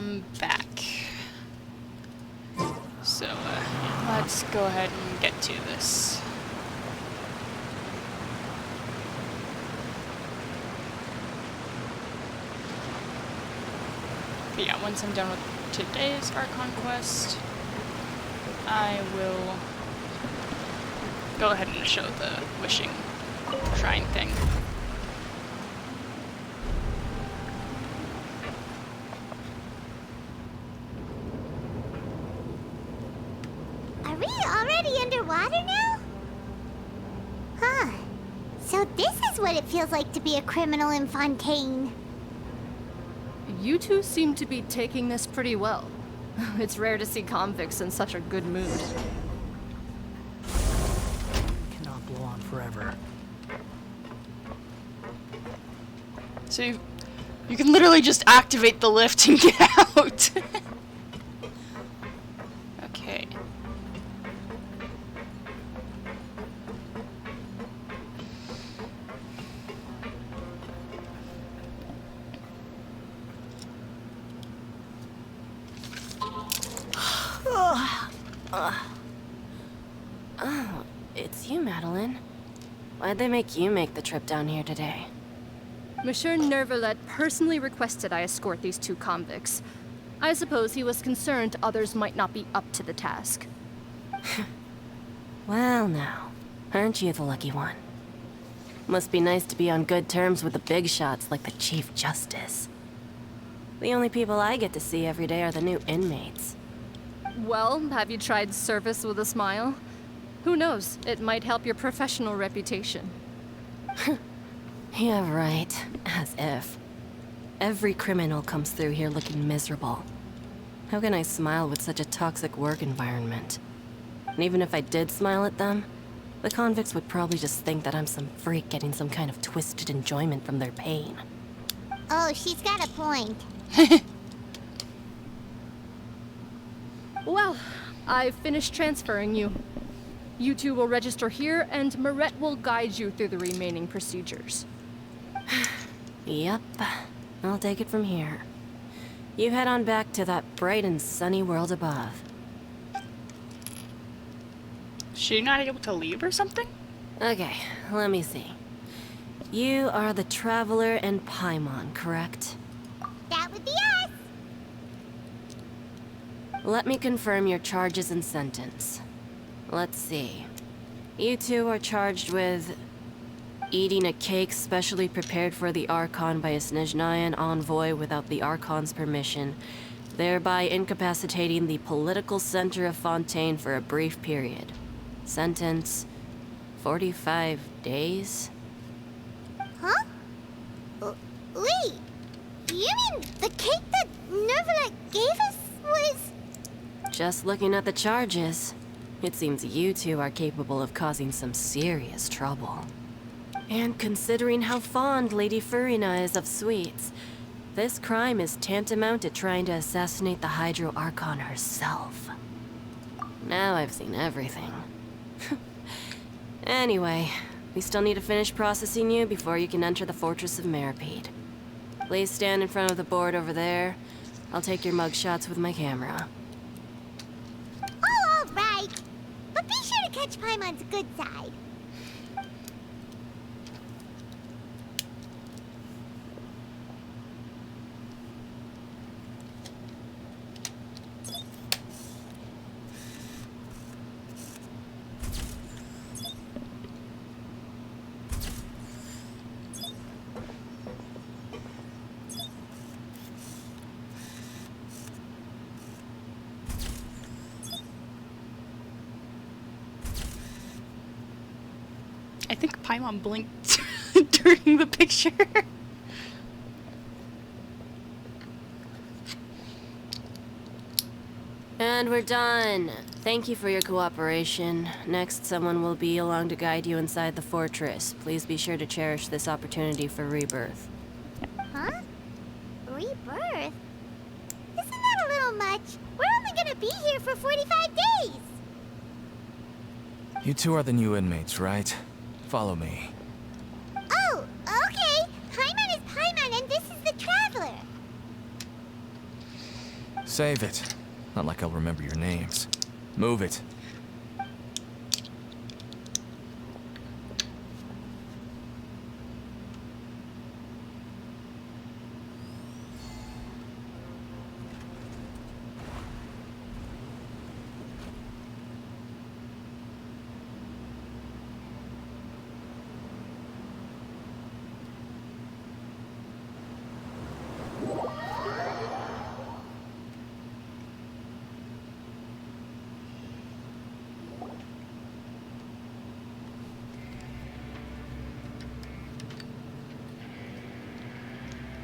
am back. So, let's go ahead and get to this. But yeah, once I'm done with today's Archon quest, I will go ahead and show the wishing shrine thing. Are we already underwater now? Huh. So this is what it feels like to be a criminal in Fontaine. You two seem to be taking this pretty well. It's rare to see convicts in such a good mood. Cannot blow on forever. So you can literally just activate the lift and get out. Okay. Oh, it's you, Madeline. Why'd they make you make the trip down here today? Monsieur Nervalet personally requested I escort these two convicts. I suppose he was concerned others might not be up to the task. Well now, aren't you the lucky one? Must be nice to be on good terms with the big shots like the Chief Justice. The only people I get to see every day are the new inmates. Well, have you tried service with a smile? Who knows, it might help your professional reputation. Yeah, right. As if. Every criminal comes through here looking miserable. How can I smile with such a toxic work environment? And even if I did smile at them, the convicts would probably just think that I'm some freak getting some kind of twisted enjoyment from their pain. Oh, she's got a point. Well, I've finished transferring you. You two will register here, and Maret will guide you through the remaining procedures. Yep, I'll take it from here. You head on back to that bright and sunny world above. She not able to leave or something? Okay, let me see. You are the Traveler and Paimon, correct? That would be us. Let me confirm your charges and sentence. Let's see. You two are charged with eating a cake specially prepared for the Archon by a Snezhnayan envoy without the Archon's permission, thereby incapacitating the political center of Fontaine for a brief period. Sentence, 45 days? Huh? Wait. You mean the cake that Nervalet gave us was... Just looking at the charges, it seems you two are capable of causing some serious trouble. And considering how fond Lady Furina is of sweets, this crime is tantamount to trying to assassinate the Hydro Archon herself. Now I've seen everything. Anyway, we still need to finish processing you before you can enter the Fortress of Meropide. Please stand in front of the board over there. I'll take your mugshots with my camera. Oh, all right. But be sure to catch Paimon's good side. I think Paimon blinked during the picture. And we're done. Thank you for your cooperation. Next, someone will be along to guide you inside the fortress. Please be sure to cherish this opportunity for rebirth. Huh? Rebirth? Isn't that a little much? We're only gonna be here for 45 days! You two are the new inmates, right? Follow me. Oh, okay! Paimon is Paimon and this is the Traveler! Save it. Not like I'll remember your names. Move it.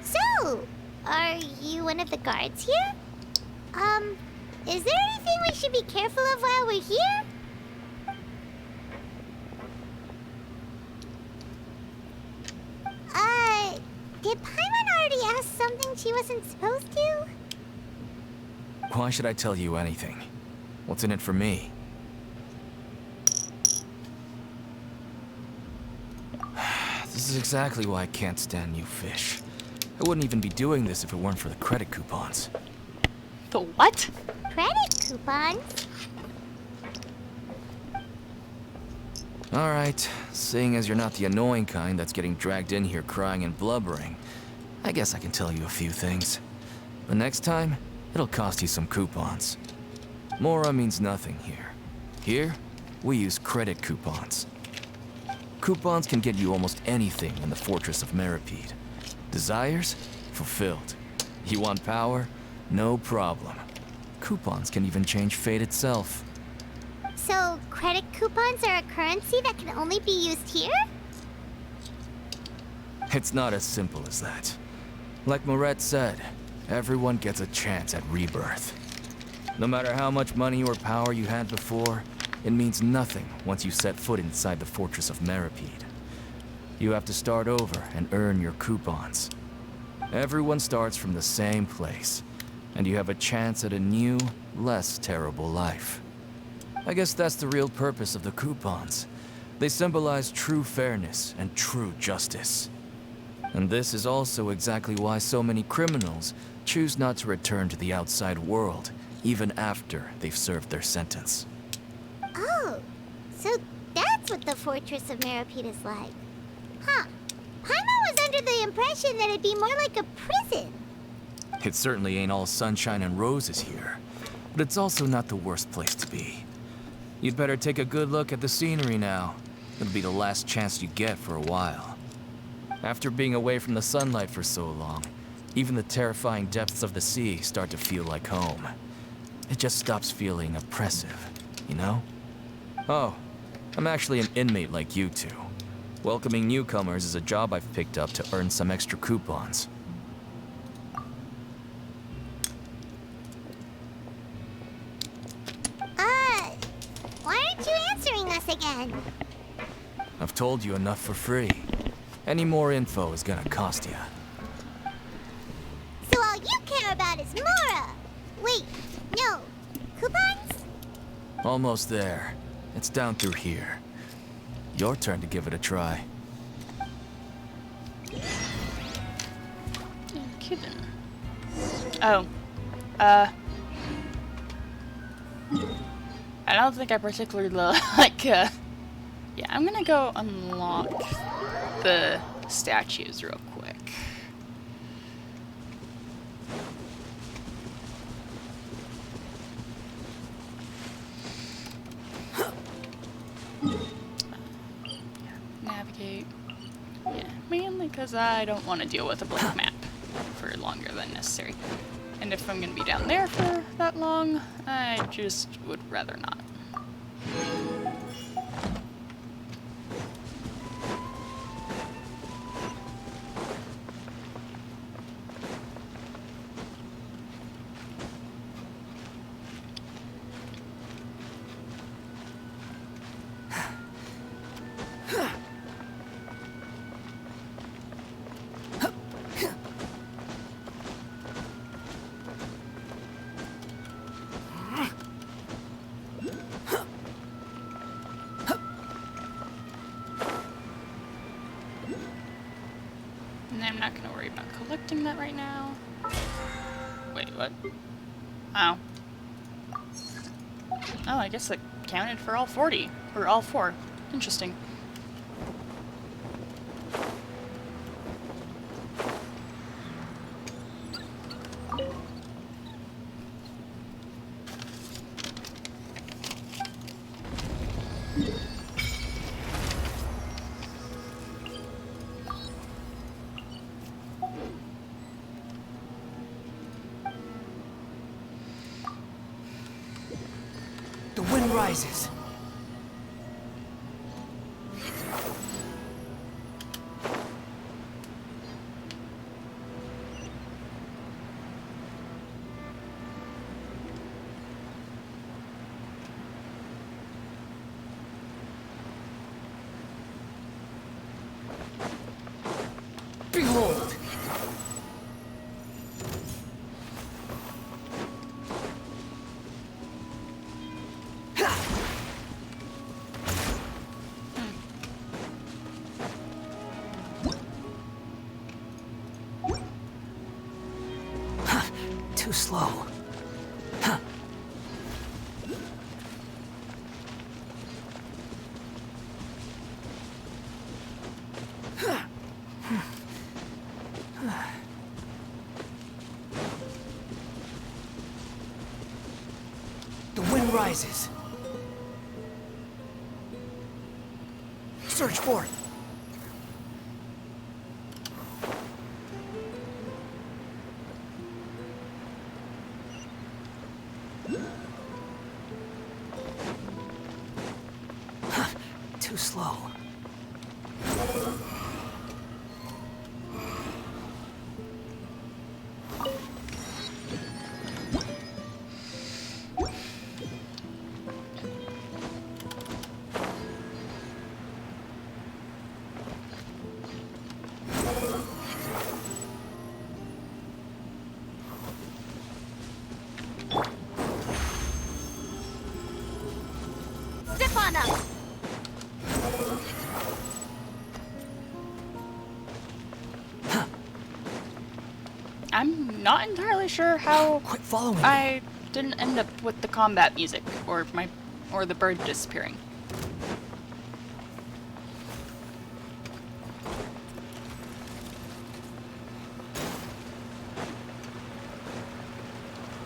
So, are you one of the guards here? Is there anything we should be careful of while we're here? Did Paimon already ask something she wasn't supposed to? Why should I tell you anything? What's in it for me? This is exactly why I can't stand you fish. I wouldn't even be doing this if it weren't for the credit coupons. The what? Credit coupons? Alright, seeing as you're not the annoying kind that's getting dragged in here crying and blubbering, I guess I can tell you a few things. But next time, it'll cost you some coupons. Mora means nothing here. Here, we use credit coupons. Coupons can get you almost anything in the Fortress of Meripede. Desires? Fulfilled. You want power? No problem. Coupons can even change fate itself. So, credit coupons are a currency that can only be used here? It's not as simple as that. Like Moret said, everyone gets a chance at rebirth. No matter how much money or power you had before, it means nothing once you set foot inside the Fortress of Meripede. You have to start over and earn your coupons. Everyone starts from the same place, and you have a chance at a new, less terrible life. I guess that's the real purpose of the coupons. They symbolize true fairness and true justice. And this is also exactly why so many criminals choose not to return to the outside world, even after they've served their sentence. Oh, so that's what the Fortress of Meripede is like. Huh. Paimon was under the impression that it'd be more like a prison. It certainly ain't all sunshine and roses here, but it's also not the worst place to be. You'd better take a good look at the scenery now. It'll be the last chance you get for a while. After being away from the sunlight for so long, even the terrifying depths of the sea start to feel like home. It just stops feeling oppressive, you know? Oh, I'm actually an inmate like you two. Welcoming newcomers is a job I've picked up to earn some extra coupons. Why aren't you answering us again? I've told you enough for free. Any more info is gonna cost you. So all you care about is Mora! Wait, no. Coupons? Almost there. It's down through here. Your turn to give it a try. Kidding. Oh. I don't think I particularly like, yeah, I'm gonna go unlock the statues real quick. Navigate. Yeah, mainly because I don't want to deal with a blank map for longer than necessary. And if I'm going to be down there for that long, I just would rather not. And I'm not going to worry about collecting that right now. Wait, what? Oh. Oh, I guess it counted for all 40. Or all 4. Interesting. The wind rises. Behold! Too slow. The wind rises. Search for it. Too slow. Zip on them! I'm not entirely sure how Quit following me. I didn't end up with the combat music or the bird disappearing.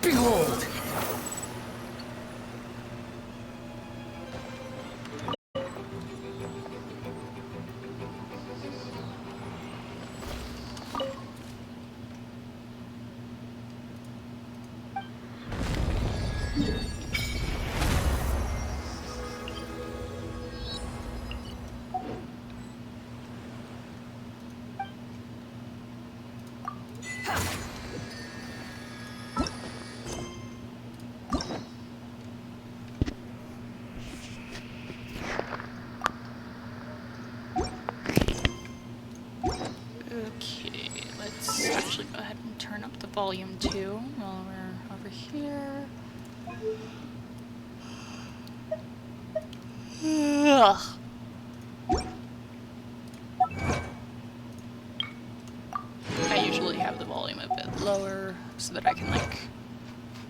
Behold! Okay, let's actually go ahead and turn up the volume too while we're over here. Ugh. I usually have the volume a bit lower so that I can like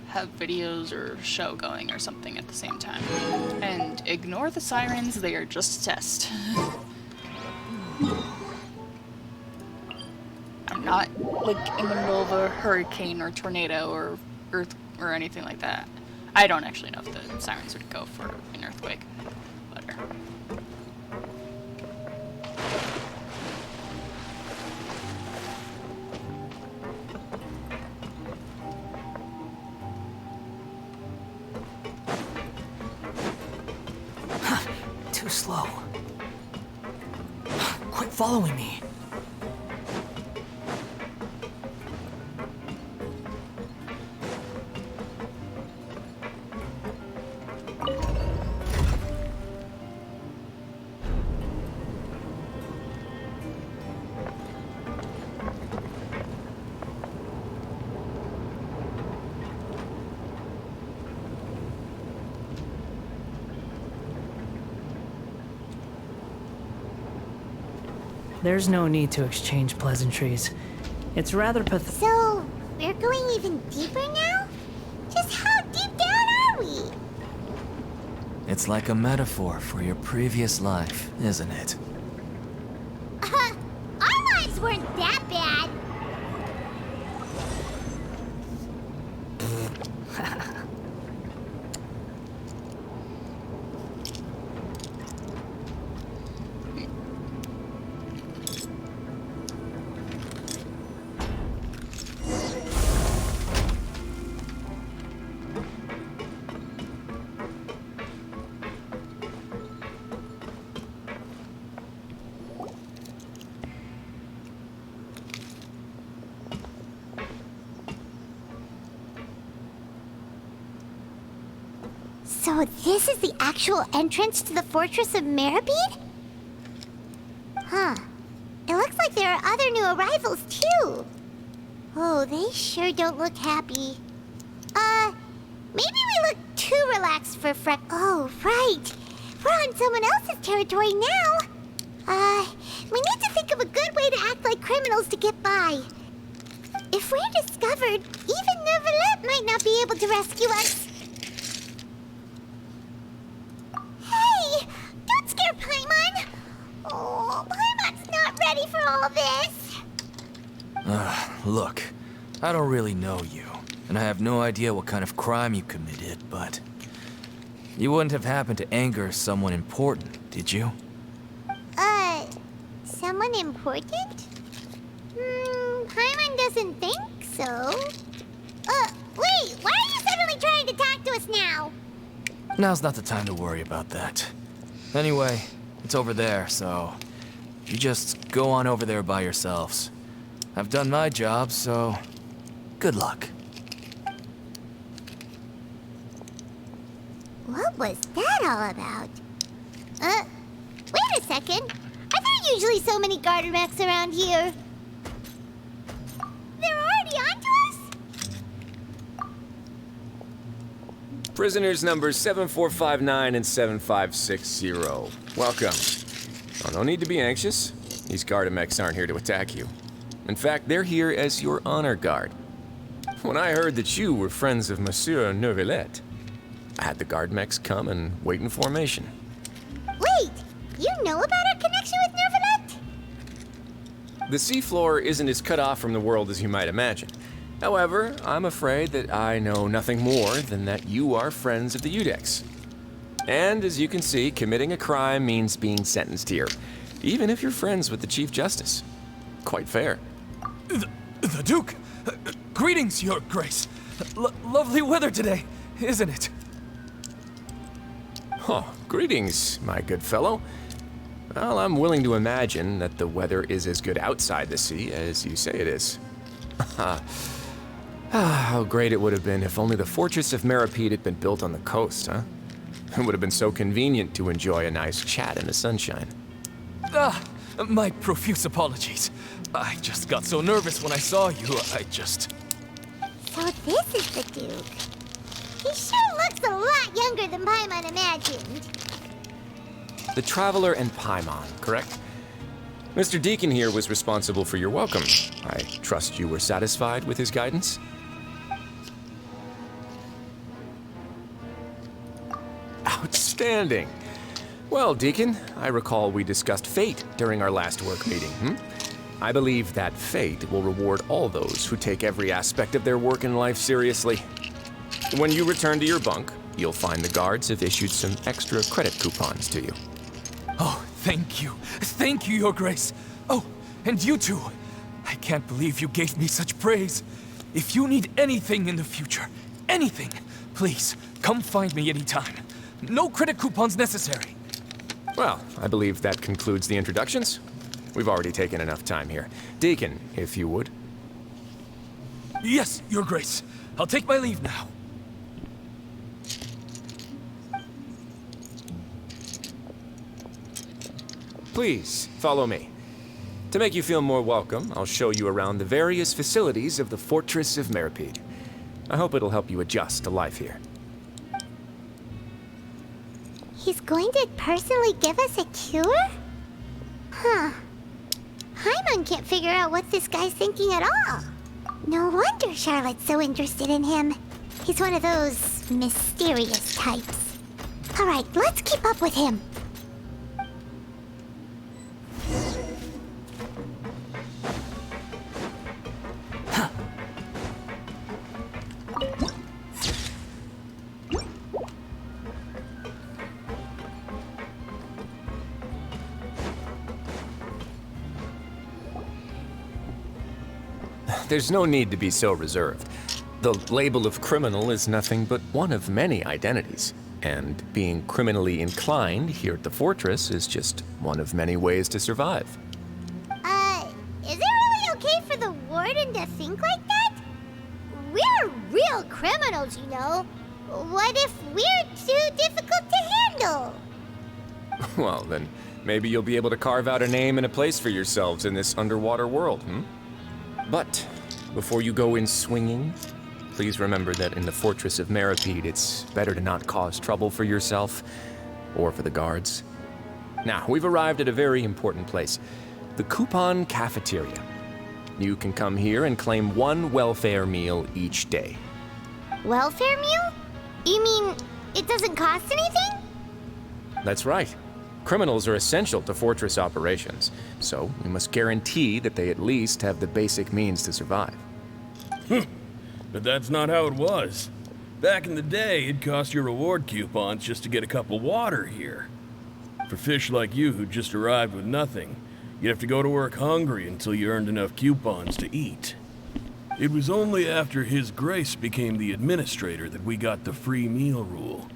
have videos or show going or something at the same time. And ignore the sirens, they are just a test. I'm not like in the middle of a hurricane or tornado or earth or anything like that. I don't actually know if the sirens would go for an earthquake. Whatever. Too slow. Quit following me. There's no need to exchange pleasantries. It's rather pathetic. So, we're going even deeper now? Just It's like a metaphor for your previous life, isn't it? Our lives weren't that bad. So this is the actual entrance to the Fortress of Meripede? Huh. It looks like there are other new arrivals, too. Oh, they sure don't look happy. Maybe we look too relaxed for Oh, right. We're on someone else's territory now. We need to think of a good way to act like criminals to get by. If we're discovered, even Neuvillette might not be able to rescue us. Hey! Don't scare Paimon! Oh, Paimon's not ready for all this. Look, I don't really know you, and I have no idea what kind of crime you committed, but you wouldn't have happened to anger someone important, did you? Someone important? Paimon doesn't think so. Wait, why are you suddenly trying to talk to us now? Now's not the time to worry about that. Anyway, it's over there, so you just go on over there by yourselves. I've done my job, so good luck. What was that all about? Wait a second. Are there usually so many Gardermechs around here? They're already onto us? Prisoners numbers 7459 and 7560. Welcome. Oh, no need to be anxious. These Gardermechs aren't here to attack you. In fact, they're here as your honor guard. When I heard that you were friends of Monsieur Neuvillette, I had the Gardermechs come and wait in formation. Wait, you know about our connection with Neuvillette? The seafloor isn't as cut off from the world as you might imagine. However, I'm afraid that I know nothing more than that you are friends of the Iudex. And as you can see, committing a crime means being sentenced here, even if you're friends with the Chief Justice. Quite fair. The Duke! Greetings, Your Grace. Lovely weather today, isn't it? Oh, greetings, my good fellow. Well, I'm willing to imagine that the weather is as good outside the sea as you say it is. How great it would have been if only the Fortress of Meripede had been built on the coast, huh? It would have been so convenient to enjoy a nice chat in the sunshine. My profuse apologies. I just got so nervous when I saw you, So this is the Duke. He sure looks a lot younger than Paimon imagined. The Traveler and Paimon, correct? Mr. Deacon here was responsible for your welcome. I trust you were satisfied with his guidance? Outstanding. Well, Deacon, I recall we discussed fate during our last work meeting, I believe that fate will reward all those who take every aspect of their work in life seriously. When you return to your bunk, you'll find the guards have issued some extra credit coupons to you. Oh, thank you. Thank you, Your Grace. Oh, and you too. I can't believe you gave me such praise. If you need anything in the future, anything, please, come find me anytime. No credit coupons necessary. Well, I believe that concludes the introductions. We've already taken enough time here. Deacon, if you would. Yes, Your Grace. I'll take my leave now. Please, follow me. To make you feel more welcome, I'll show you around the various facilities of the Fortress of Meripede. I hope it'll help you adjust to life here. He's going to personally give us a cure? Huh. Paimon can't figure out what this guy's thinking at all. No wonder Charlotte's so interested in him. He's one of those mysterious types. All right, let's keep up with him. There's no need to be so reserved. The label of criminal is nothing but one of many identities. And being criminally inclined here at the fortress is just one of many ways to survive. Is it really okay for the warden to think like that? We're real criminals, you know. What if we're too difficult to handle? Well, then maybe you'll be able to carve out a name and a place for yourselves in this underwater world, But before you go in swinging, please remember that in the Fortress of Meripede, it's better to not cause trouble for yourself or for the guards. Now, we've arrived at a very important place, the Coupon Cafeteria. You can come here and claim one welfare meal each day. Welfare meal? You mean it doesn't cost anything? That's right. Criminals are essential to Fortress operations, so we must guarantee that they at least have the basic means to survive. But that's not how it was. Back in the day, it cost you reward coupons just to get a cup of water here. For fish like you who just arrived with nothing, you'd have to go to work hungry until you earned enough coupons to eat. It was only after His Grace became the administrator that we got the free meal rule.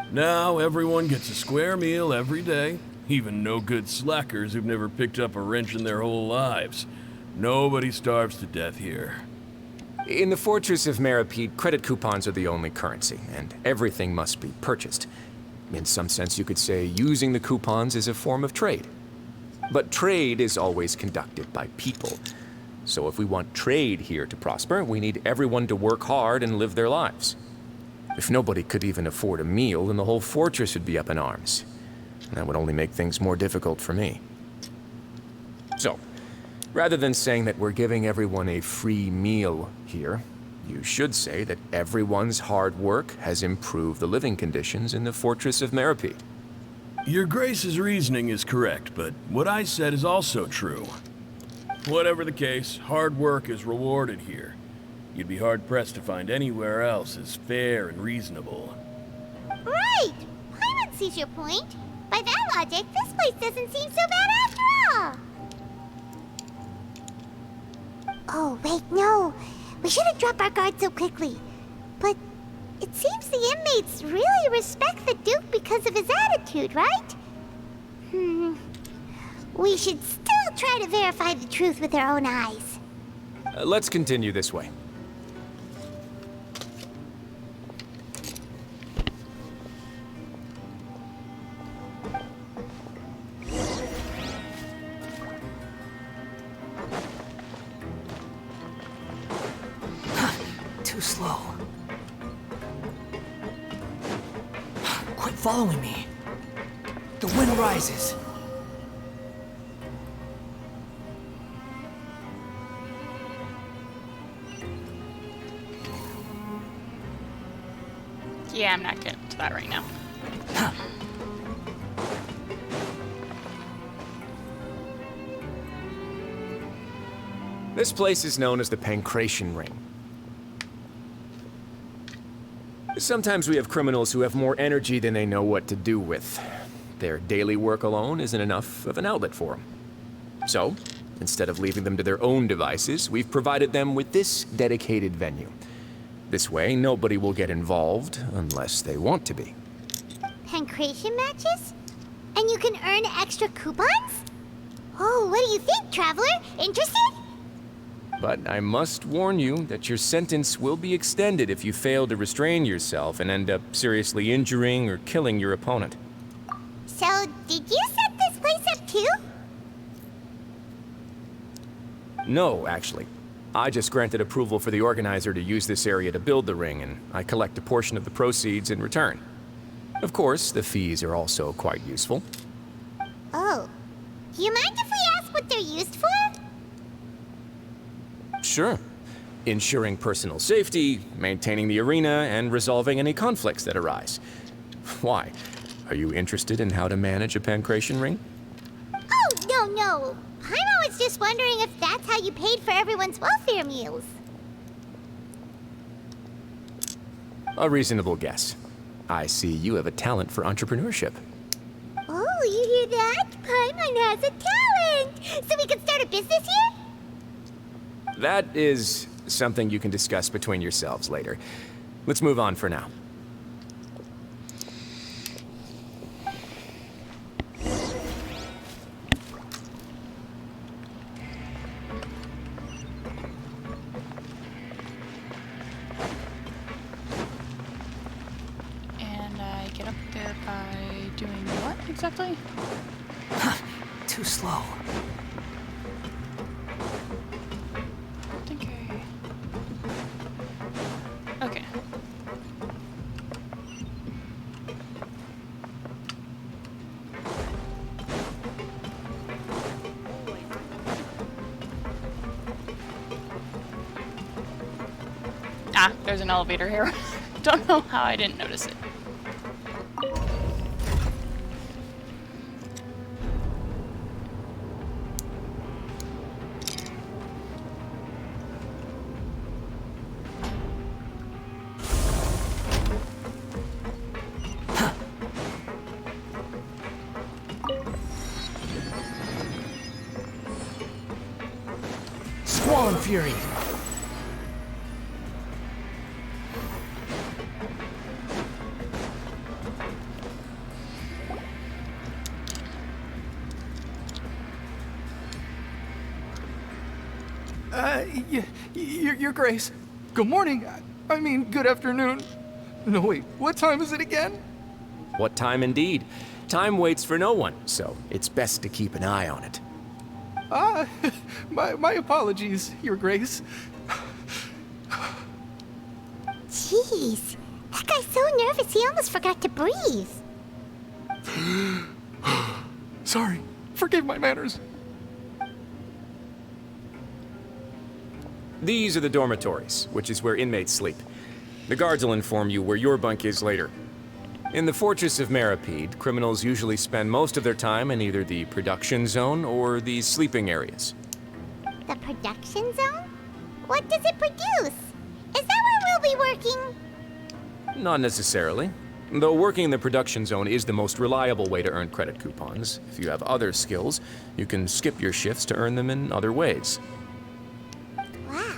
Now everyone gets a square meal every day, even no-good slackers who've never picked up a wrench in their whole lives. Nobody starves to death here. In the Fortress of Meripede, credit coupons are the only currency, and everything must be purchased. In some sense, you could say using the coupons is a form of trade. But trade is always conducted by people. So if we want trade here to prosper, we need everyone to work hard and live their lives. If nobody could even afford a meal, then the whole fortress would be up in arms. And that would only make things more difficult for me. So, rather than saying that we're giving everyone a free meal here, you should say that everyone's hard work has improved the living conditions in the Fortress of Meripede. Your Grace's reasoning is correct, but what I said is also true. Whatever the case, hard work is rewarded here. You'd be hard-pressed to find anywhere else as fair and reasonable. Right! Paimon sees your point. By that logic, this place doesn't seem so bad after all. Oh, wait, no. We shouldn't drop our guard so quickly. But it seems the inmates really respect the Duke because of his attitude, right? We should still try to verify the truth with our own eyes. Let's continue this way. Too slow. Quit following me. The wind rises. Yeah, I'm not getting to that right now. This place is known as the Pancration Ring. Sometimes we have criminals who have more energy than they know what to do with. Their daily work alone isn't enough of an outlet for them. So, instead of leaving them to their own devices, we've provided them with this dedicated venue. This way, nobody will get involved unless they want to be. Pancration matches? And you can earn extra coupons? Oh, what do you think, Traveler? Interested? But I must warn you that your sentence will be extended if you fail to restrain yourself and end up seriously injuring or killing your opponent. So, did you set this place up too? No, actually. I just granted approval for the organizer to use this area to build the ring, and I collect a portion of the proceeds in return. Of course, the fees are also quite useful. Oh. Do you mind if we ask what they're used for? Sure. Ensuring personal safety, maintaining the arena, and resolving any conflicts that arise. Why? Are you interested in how to manage a pancration ring? Oh, no. Paimon was just wondering if that's how you paid for everyone's welfare meals. A reasonable guess. I see you have a talent for entrepreneurship. Oh, you hear that? Paimon has a talent! So we can start a business here? That is something you can discuss between yourselves later. Let's move on for now. And I get up there by doing what exactly? Too slow. I think okay. Ah, there's an elevator here. Don't know how I didn't notice it. Squall Fury! Your Grace. Good morning. I mean, good afternoon. No, wait, what time is it again? What time indeed? Time waits for no one, so it's best to keep an eye on it. My apologies, Your Grace. Jeez, that guy's so nervous he almost forgot to breathe. Sorry, forgive my manners. These are the dormitories, which is where inmates sleep. The guards will inform you where your bunk is later. In the Fortress of Meripede, criminals usually spend most of their time in either the production zone or the sleeping areas. The production zone? What does it produce? Is that where we'll be working? Not necessarily. Though working in the production zone is the most reliable way to earn credit coupons. If you have other skills, you can skip your shifts to earn them in other ways. Wow.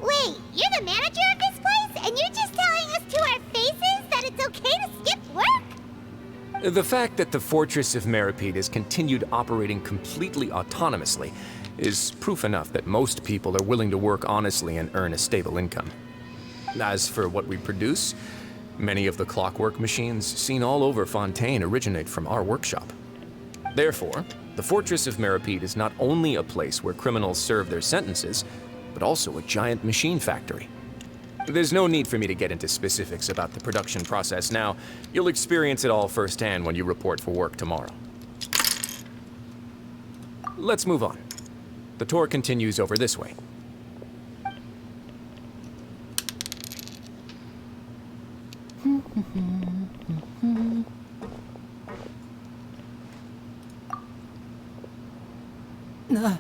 Wait, you're the manager of this place? And you're just telling us to our faces that it's okay to skip work? The fact that the Fortress of Meripede has continued operating completely autonomously is proof enough that most people are willing to work honestly and earn a stable income. As for what we produce, many of the clockwork machines seen all over Fontaine originate from our workshop. Therefore, the Fortress of Meripede is not only a place where criminals serve their sentences, but also a giant machine factory. There's no need for me to get into specifics about the production process now. You'll experience it all firsthand when you report for work tomorrow. Let's move on. The tour continues over this way. Oh!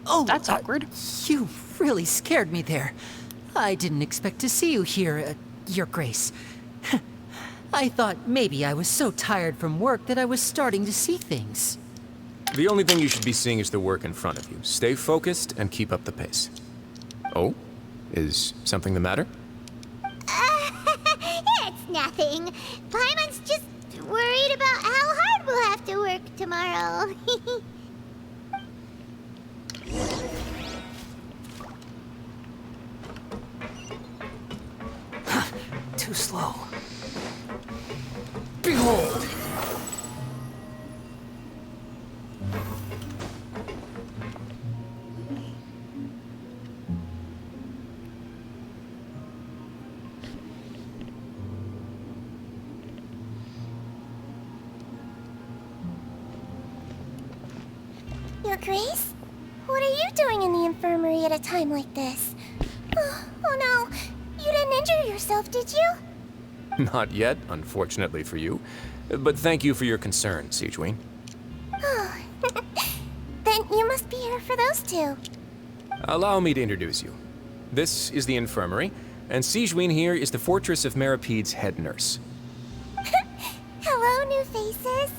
Oh, That's awkward. You really scared me there. I didn't expect to see you here, Your Grace. I thought maybe I was so tired from work that I was starting to see things. The only thing you should be seeing is the work in front of you. Stay focused and keep up the pace. Oh? Is something the matter? It's nothing. Paimon's just worried about how hard we'll have to work tomorrow. Too slow. Behold! Your Grace? What are you doing in the infirmary at a time like this? Oh no, you didn't injure yourself, did you? Not yet, unfortunately for you. But thank you for your concern, Sigewinne. Oh, then you must be here for those two. Allow me to introduce you. This is the infirmary, and Sigewinne here is the Fortress of Merapede's head nurse. Hello, new faces.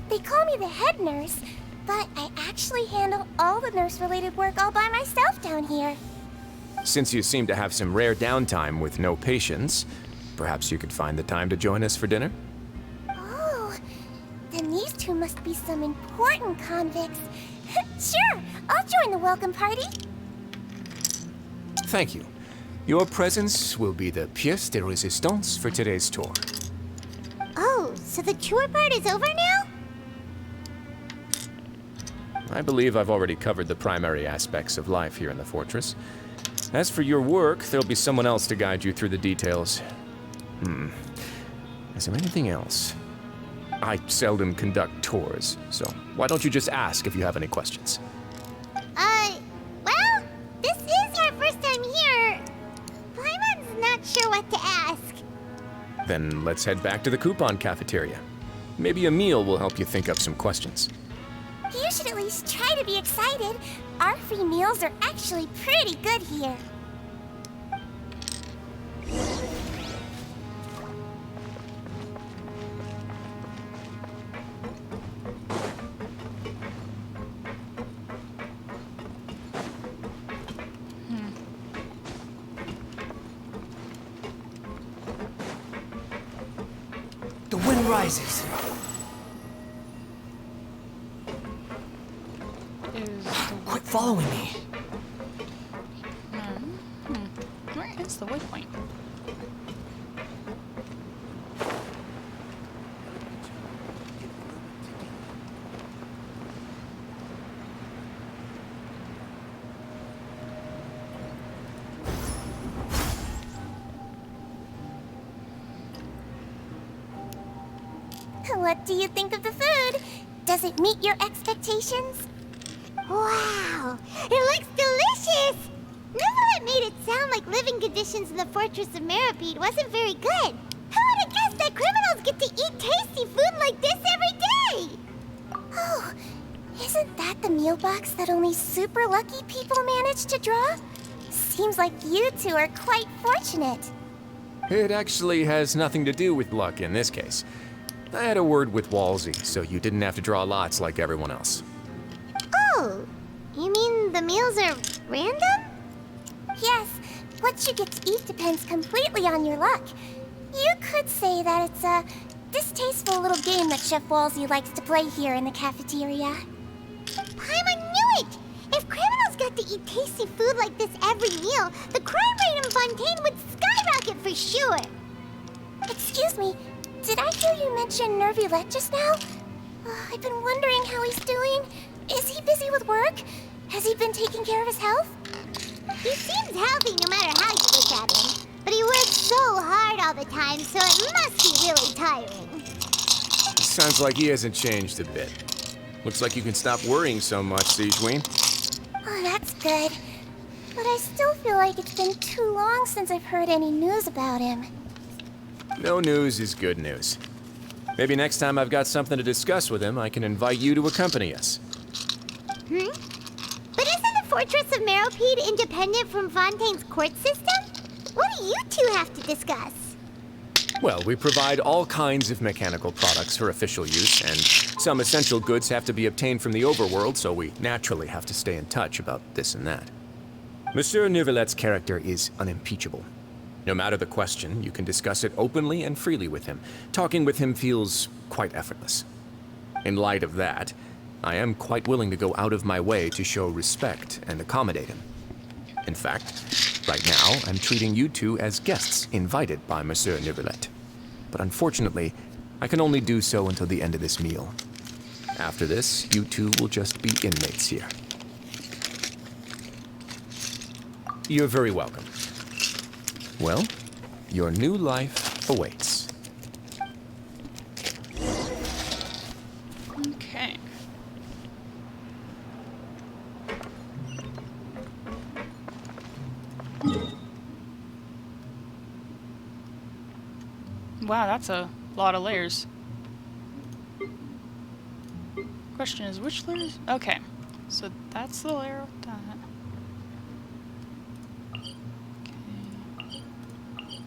They call me the head nurse, but I actually handle all the nurse-related work all by myself down here. Since you seem to have some rare downtime with no patients, perhaps you could find the time to join us for dinner? Oh, then these two must be some important convicts. Sure, I'll join the welcome party. Thank you. Your presence will be the pièce de résistance for today's tour. Oh, so the tour part is over now? I believe I've already covered the primary aspects of life here in the fortress. As for your work, there'll be someone else to guide you through the details. Is there anything else? I seldom conduct tours, so why don't you just ask if you have any questions? Well, this is our first time here. Paimon's not sure what to ask. Then let's head back to the coupon cafeteria. Maybe a meal will help you think up some questions. You should at least try to be excited. Our free meals are actually pretty good here. The wind rises. Quit following me. Where is the waypoint? What do you think of the food? Does it meet your expectations? Wow, it looks delicious! Neverlet made it sound like living conditions in the Fortress of Meripede wasn't very good. Who would have guessed that criminals get to eat tasty food like this every day? Oh, isn't that the meal box that only super lucky people manage to draw? Seems like you two are quite fortunate. It actually has nothing to do with luck in this case. I had a word with Walsey, so you didn't have to draw lots like everyone else. Oh, you mean the meals are random? Yes, what you get to eat depends completely on your luck. You could say that it's a distasteful little game that Chef Walsey likes to play here in the cafeteria. Paimon knew it! If criminals got to eat tasty food like this every meal, the crime rate in Fontaine would skyrocket for sure. Excuse me, did I hear you mention Neuvillette just now? I've been wondering how he's doing. Is he busy with work? Has he been taking care of his health? He seems healthy no matter how you look at him. But he works so hard all the time, so it must be really tiring. Sounds like he hasn't changed a bit. Looks like you can stop worrying so much, Sigewinne. Oh, that's good. But I still feel like it's been too long since I've heard any news about him. No news is good news. Maybe next time I've got something to discuss with him, I can invite you to accompany us. But isn't the Fortress of Meropide independent from Fontaine's court system? What do you two have to discuss? Well, we provide all kinds of mechanical products for official use, and some essential goods have to be obtained from the overworld, so we naturally have to stay in touch about this and that. Monsieur Neuvillette's character is unimpeachable. No matter the question, you can discuss it openly and freely with him. Talking with him feels quite effortless. In light of that, I am quite willing to go out of my way to show respect and accommodate him. In fact, right now, I'm treating you two as guests invited by Monsieur Neuvillette. But unfortunately, I can only do so until the end of this meal. After this, you two will just be inmates here. You're very welcome. Well, your new life awaits. Okay. Wow, that's a lot of layers. Question is, which layers? Okay, so that's the layer with that. Okay.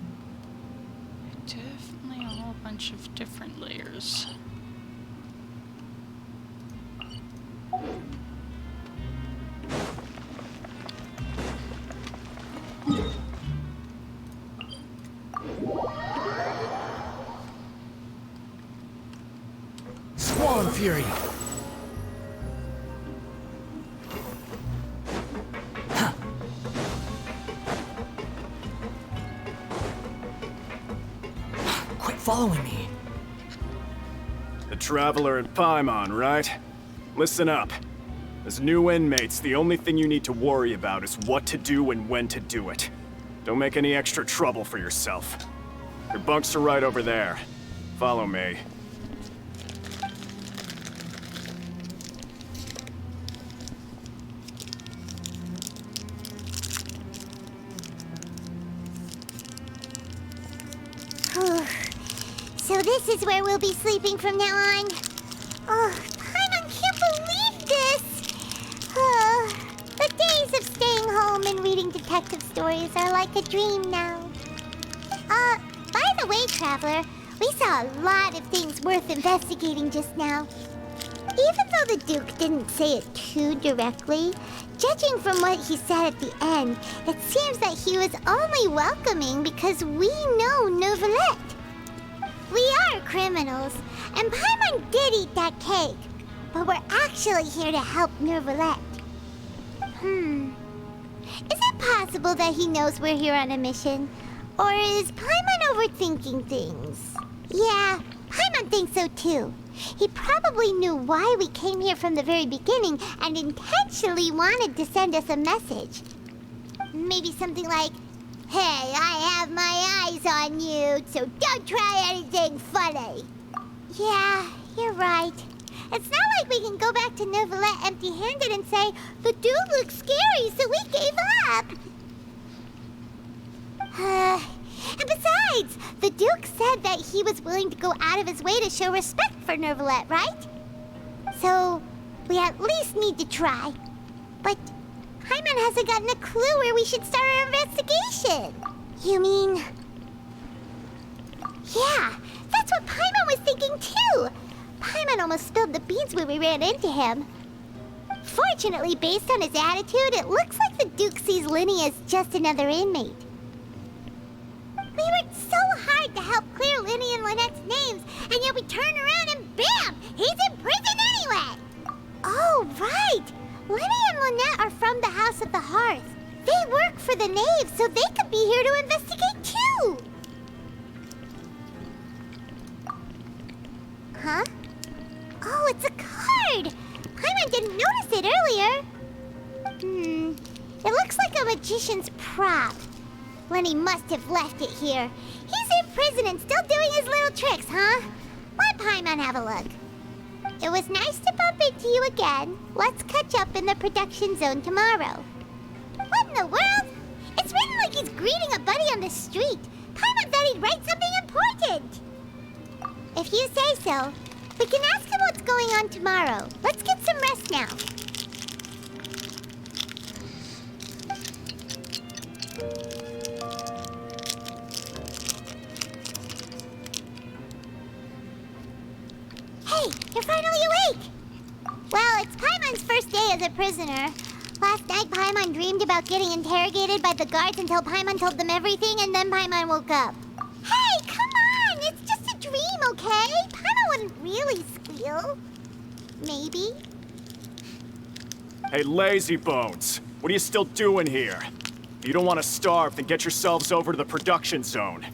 Definitely a whole bunch of different layers. Swan Fury! Quit following me. The Traveler and Paimon, right? Listen up. As new inmates, the only thing you need to worry about is what to do and when to do it. Don't make any extra trouble for yourself. Your bunks are right over there. Follow me. So this is where we'll be sleeping from now on. Oh, Paimon can't believe this! The days of staying home and reading detective stories are like a dream now. By the way, Traveler, we saw a lot of things worth investigating just now. Even though the Duke didn't say it too directly, judging from what he said at the end, it seems that he was only welcoming because we know Neuvillette. We are criminals, and Paimon did eat that cake, but we're actually here to help Neuvillette. Is it possible that he knows we're here on a mission? Or is Paimon overthinking things? Yeah, Paimon thinks so too. He probably knew why we came here from the very beginning and intentionally wanted to send us a message. Maybe something like, "Hey, I have my eyes on you, so don't try anything funny." Yeah, you're right. It's not like we can go back to Neuvillette empty-handed and say, "The dude looks scary, so we gave up." And besides, the Duke said that he was willing to go out of his way to show respect for Neuvillette, right? So, we at least need to try. But Paimon hasn't gotten a clue where we should start our investigation. You mean... Yeah, that's what Paimon was thinking too. Paimon almost spilled the beans when we ran into him. Fortunately, based on his attitude, it looks like the Duke sees Lyney as just another inmate. We worked so hard to help clear Lyney and Lynette's names, and yet we turn around and bam! He's in prison anyway! Oh, right! Lyney and Lynette are from the House of the Hearth. They work for the Knave, so they could be here to investigate too! Huh? Oh, it's a card! Paimon didn't notice it earlier. It looks like a magician's prop. Lyney must have left it here. He's in prison and still doing his little tricks, huh? Let Paimon have a look. It was nice to bump into you again. Let's catch up in the production zone tomorrow. What in the world? It's written like he's greeting a buddy on the street. Paimon thought he'd write something important. If you say so, we can ask him what's going on tomorrow. Let's get some rest now. Hey, you're finally awake! Well, it's Paimon's first day as a prisoner. Last night, Paimon dreamed about getting interrogated by the guards until Paimon told them everything, and then Paimon woke up. Hey, come on! It's just a dream, okay? Paimon wouldn't really squeal. Maybe. Hey, lazy bones. What are you still doing here? If you don't want to starve, then get yourselves over to the production zone.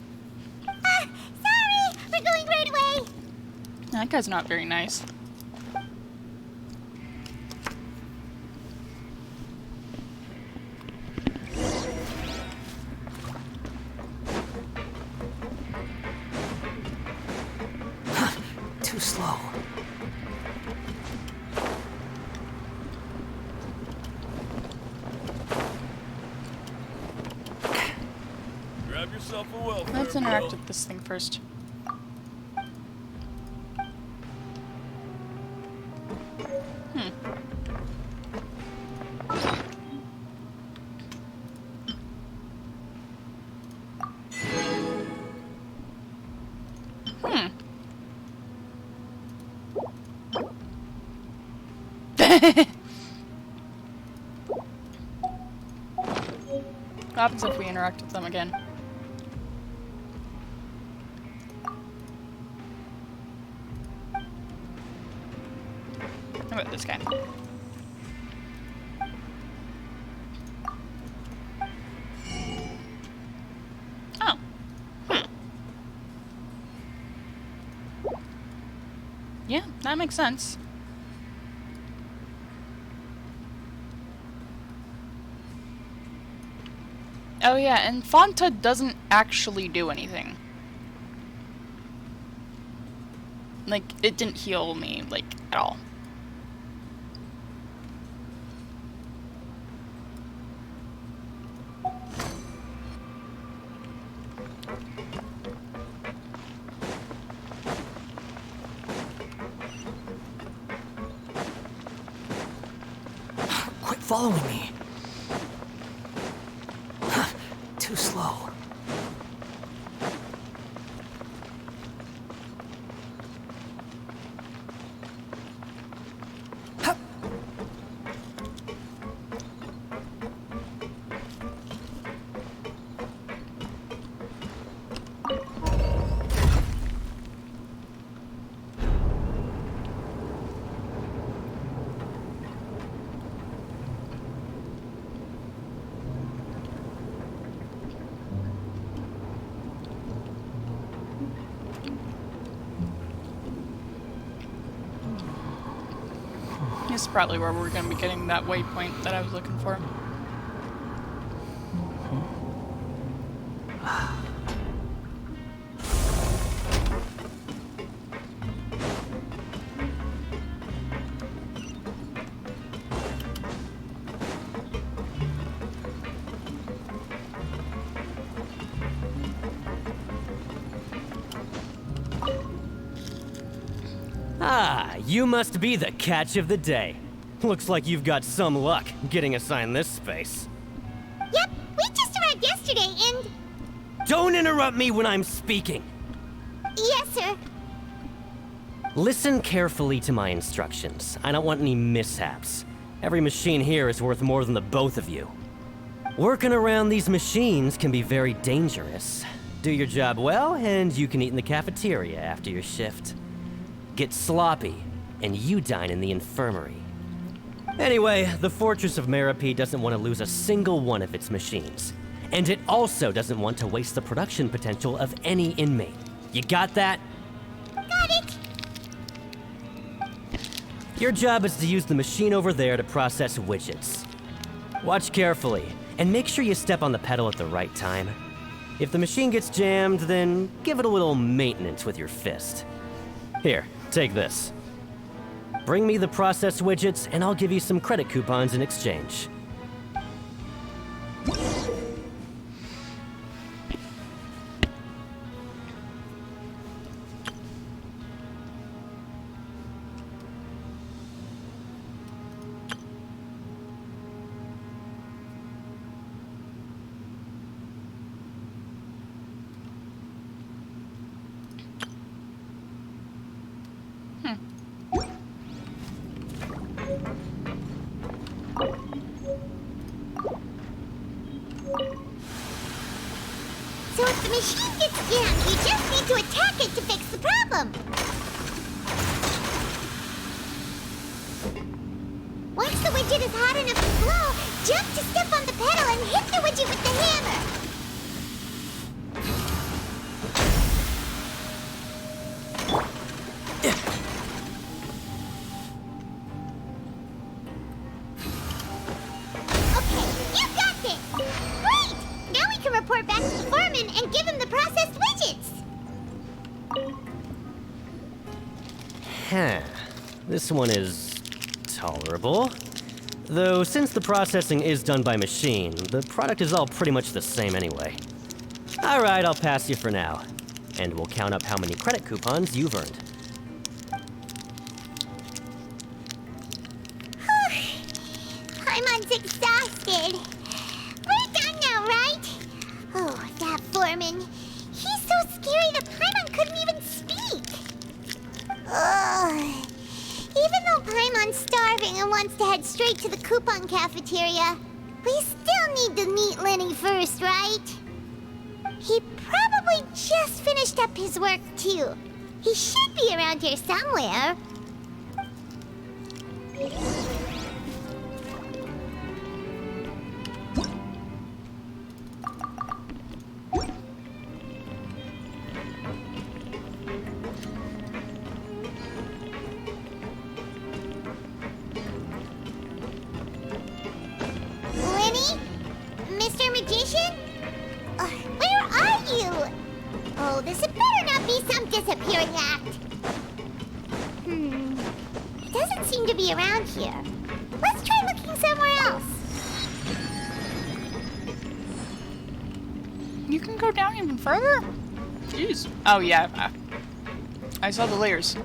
Sorry! We're going right away! That guy's not very nice. Too slow. Grab yourself a welfare Let's interact bill. with this thing first. What happens if we interact with them again? How about this guy? Oh. Yeah, that makes sense. Oh yeah, and Fanta doesn't actually do anything. Like, it didn't heal me, like, at all. Quit following me. Too slow. This is probably where we're going to be getting that waypoint that I was looking for. Ah, you must be the catch of the day. Looks like you've got some luck getting assigned this space. Yep, we just arrived yesterday and... Don't interrupt me when I'm speaking. Yes, sir. Listen carefully to my instructions. I don't want any mishaps. Every machine here is worth more than the both of you. Working around these machines can be very dangerous. Do your job well, and you can eat in the cafeteria after your shift. Get sloppy, and you dine in the infirmary. Anyway, the Fortress of Meropide doesn't want to lose a single one of its machines. And it also doesn't want to waste the production potential of any inmate. You got that? Got it. Your job is to use the machine over there to process widgets. Watch carefully, and make sure you step on the pedal at the right time. If the machine gets jammed, then give it a little maintenance with your fist. Here, take this. Bring me the processed widgets, and I'll give you some credit coupons in exchange. So if the machine gets jammed, you just need to attack it to fix the problem. Once the widget is hot enough to blow, jump to step on the pedal and hit the widget with the hammer. Okay, you got this! Great! Now we can report back to the foreman and give him the processed widgets! Huh. This one is tolerable. Though, since the processing is done by machine, the product is all pretty much the same anyway. Alright, I'll pass you for now. And we'll count up how many credit coupons you've earned. Paimon's exhausted. We're done now, right? Oh, that foreman. He's so scary that Paimon couldn't even speak. Ugh. Even though Paimon's starving, starving and wants to head straight to the coupon cafeteria. We still need to meet Lenny first, right? He probably just finished up his work, too. He should be around here somewhere. Lenny? Mr. Magician? Where are you? Oh, this had better not be some disappearing act. It doesn't seem to be around here. Let's try looking somewhere else. You can go down even further? Jeez. Oh, yeah. I saw the layers.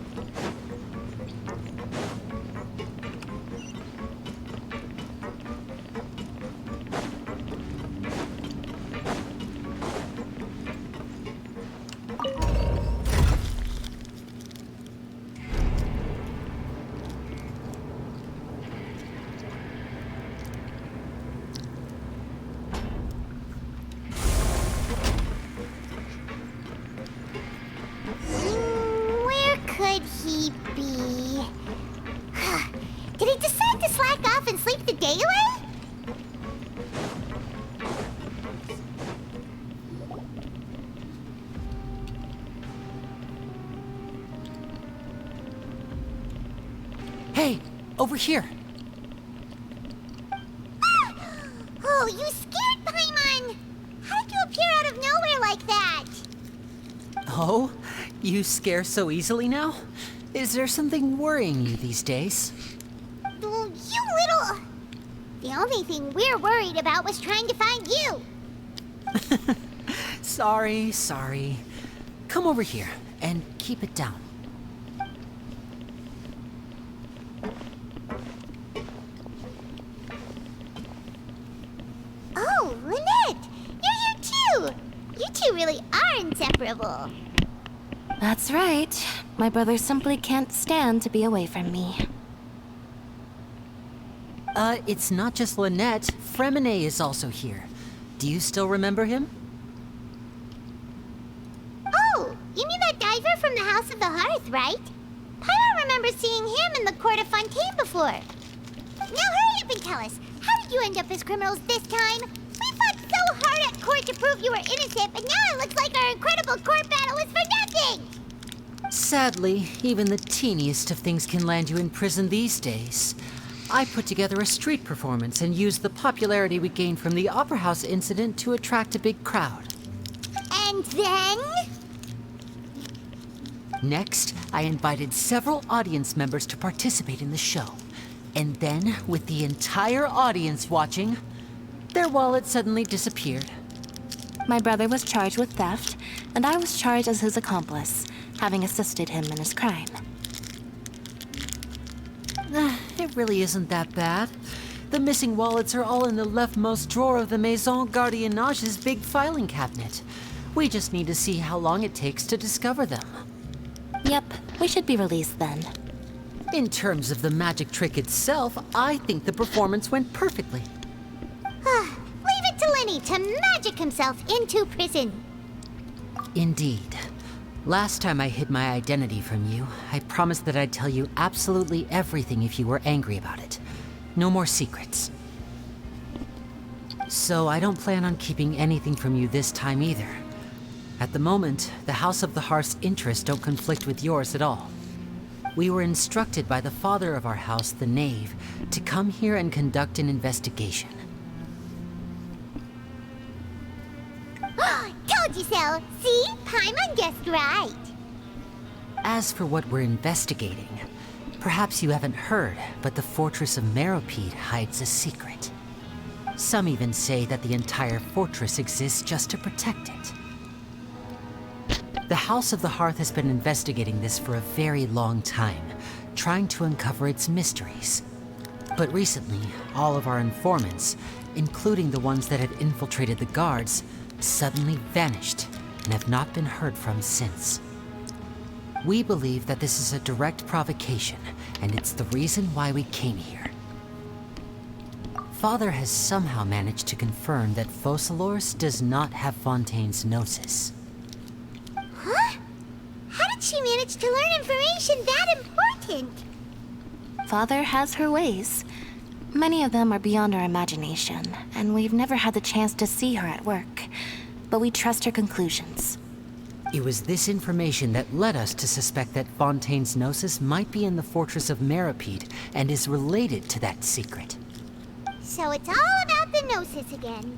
Where could he be? Did he decide to slack off and sleep the day away? Hey, over here. Oh, you scared Paimon! How did you appear out of nowhere like that? Oh, you scare so easily now? Is there something worrying you these days? Oh, you little... The only thing we're worried about was trying to find you. Sorry. Come over here and keep it down. Oh, Lynette! You're here too! You two really are inseparable. That's right. My brother simply can't stand to be away from me. It's not just Lynette. Fremine is also here. Do you still remember him? Oh, you mean that diver from the House of the Hearth, right? Paimon remembers seeing him in the Court of Fontaine before. Now hurry up and tell us, how did you end up as criminals this time? We fought so hard at court to prove you were innocent, but now it looks like our incredible court battle was for nothing! Sadly, even the teeniest of things can land you in prison these days. I put together a street performance and used the popularity we gained from the Opera House incident to attract a big crowd. And then? Next, I invited several audience members to participate in the show. And then, with the entire audience watching, their wallet suddenly disappeared. My brother was charged with theft, and I was charged as his accomplice, having assisted him in his crime. It really isn't that bad. The missing wallets are all in the leftmost drawer of the Maison Gardiennage's big filing cabinet. We just need to see how long it takes to discover them. Yep, we should be released then. In terms of the magic trick itself, I think the performance went perfectly. Leave it to Lenny to magic himself into prison. Indeed. Last time I hid my identity from you, I promised that I'd tell you absolutely everything if you were angry about it. No more secrets. So I don't plan on keeping anything from you this time either. At the moment, the House of the Hearth's interests don't conflict with yours at all. We were instructed by the father of our house, the Knave, to come here and conduct an investigation. Told you so! See? Paimon guessed right. As for what we're investigating, perhaps you haven't heard, but the Fortress of Meropide hides a secret. Some even say that the entire fortress exists just to protect it. The House of the Hearth has been investigating this for a very long time, trying to uncover its mysteries. But recently, all of our informants, including the ones that had infiltrated the guards, suddenly vanished and have not been heard from since. We believe that this is a direct provocation and it's the reason why we came here. Father has somehow managed to confirm that Focalors does not have Fontaine's Gnosis. Huh? How did she manage to learn information that important? Father has her ways. Many of them are beyond our imagination, and we've never had the chance to see her at work. But we trust her conclusions. It was this information that led us to suspect that Fontaine's Gnosis might be in the Fortress of Meropide and is related to that secret. So it's all about the Gnosis again.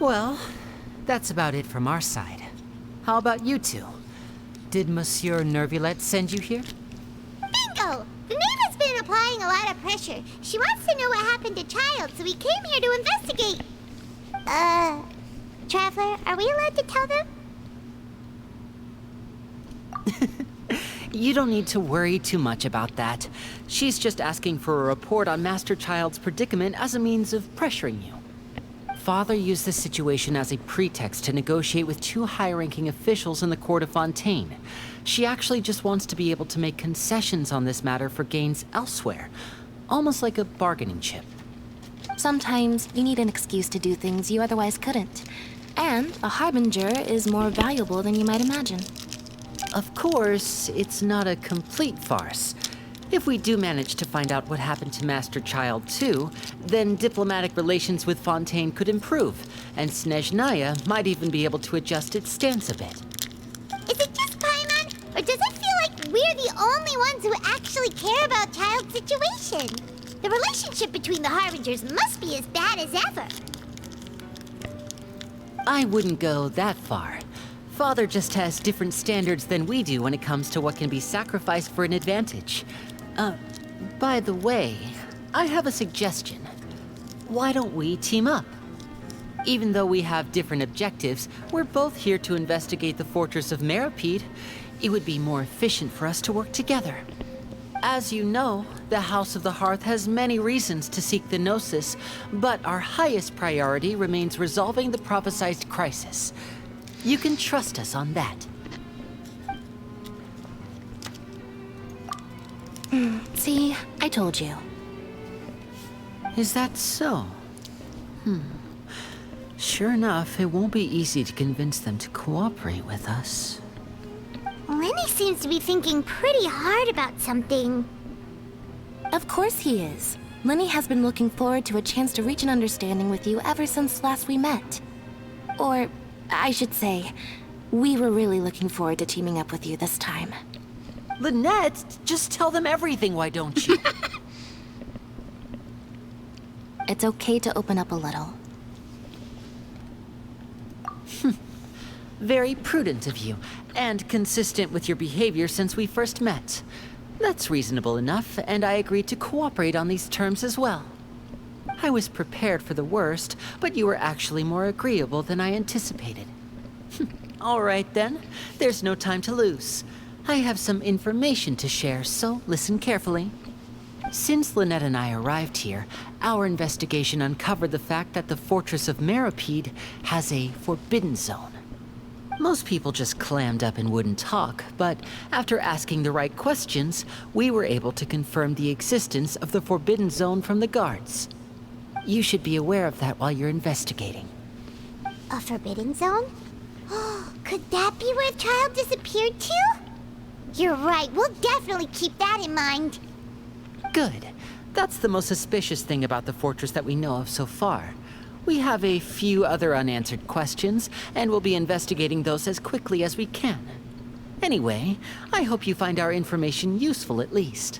Well, that's about it from our side. How about you two? Did Monsieur Nervulette send you here? Bingo! The maid has been applying a lot of pressure. She wants to know what happened to Child, so we came here to investigate. Traveler, are we allowed to tell them? You don't need to worry too much about that. She's just asking for a report on Master Child's predicament as a means of pressuring you. Father used this situation as a pretext to negotiate with two high-ranking officials in the court of Fontaine. She actually just wants to be able to make concessions on this matter for gains elsewhere, almost like a bargaining chip. Sometimes you need an excuse to do things you otherwise couldn't. And a harbinger is more valuable than you might imagine. Of course, it's not a complete farce. If we do manage to find out what happened to Master Child too, then diplomatic relations with Fontaine could improve, and Snezhnaya might even be able to adjust its stance a bit. Is it just Paimon, or does it feel like we're the only ones who actually care about Child's situation? The relationship between the Harbingers must be as bad as ever. I wouldn't go that far. Father just has different standards than we do when it comes to what can be sacrificed for an advantage. By the way, I have a suggestion. Why don't we team up? Even though we have different objectives, we're both here to investigate the Fortress of Meropide. It would be more efficient for us to work together. As you know, the House of the Hearth has many reasons to seek the Gnosis, but our highest priority remains resolving the prophesized crisis. You can trust us on that. See, I told you. Is that so? Sure enough, it won't be easy to convince them to cooperate with us. Lenny seems to be thinking pretty hard about something. Of course he is. Lenny has been looking forward to a chance to reach an understanding with you ever since last we met. Or, I should say, we were really looking forward to teaming up with you this time. Lynette, just tell them everything, why don't you? It's okay to open up a little. Very prudent of you, and consistent with your behavior since we first met. That's reasonable enough, and I agreed to cooperate on these terms as well. I was prepared for the worst, but you were actually more agreeable than I anticipated. All right then, there's no time to lose. I have some information to share, so listen carefully. Since Lynette and I arrived here, our investigation uncovered the fact that the Fortress of Meropide has a forbidden zone. Most people just clammed up and wouldn't talk, but after asking the right questions, we were able to confirm the existence of the forbidden zone from the guards. You should be aware of that while you're investigating. A forbidden zone? Could that be where Child disappeared to? You're right, we'll definitely keep that in mind. Good. That's the most suspicious thing about the fortress that we know of so far. We have a few other unanswered questions, and we'll be investigating those as quickly as we can. Anyway, I hope you find our information useful at least.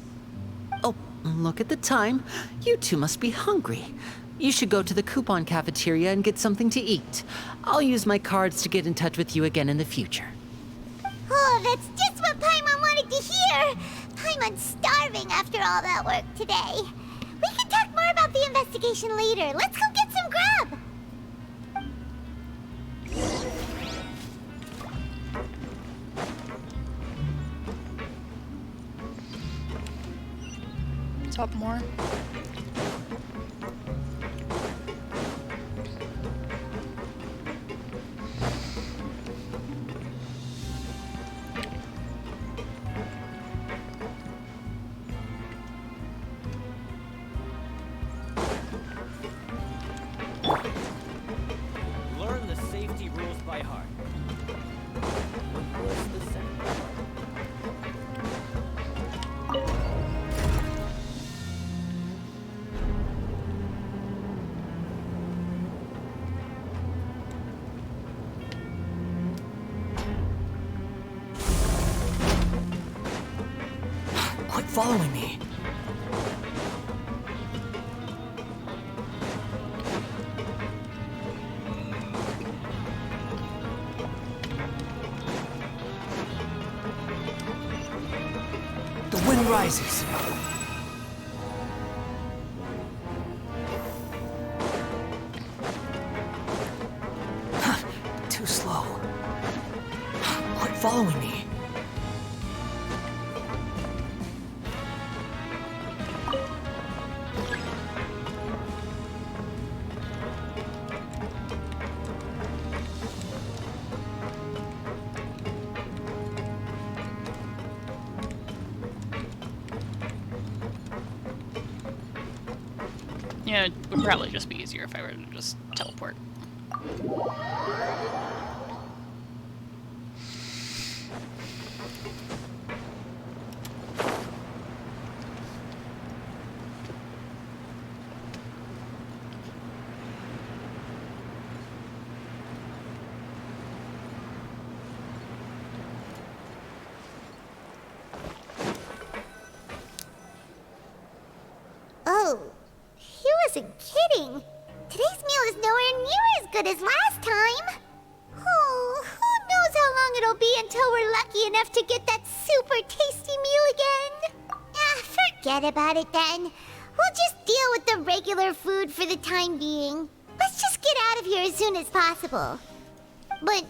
Oh, look at the time. You two must be hungry. You should go to the coupon cafeteria and get something to eat. I'll use my cards to get in touch with you again in the future. Oh, that's just what Paimon wanted to hear! Paimon's starving after all that work today. We can talk more about the investigation later. Let's go get some grub! Top more. following me? The wind rises. Too slow. Quit following me. Yeah, it would probably just be easier if I were to just teleport. Oh, he wasn't kidding. Today's meal is nowhere near as good as last time. Oh, who knows how long it'll be until we're lucky enough to get that super tasty meal again. Ah, forget about it then. We'll just deal with the regular food for the time being. Let's just get out of here as soon as possible. But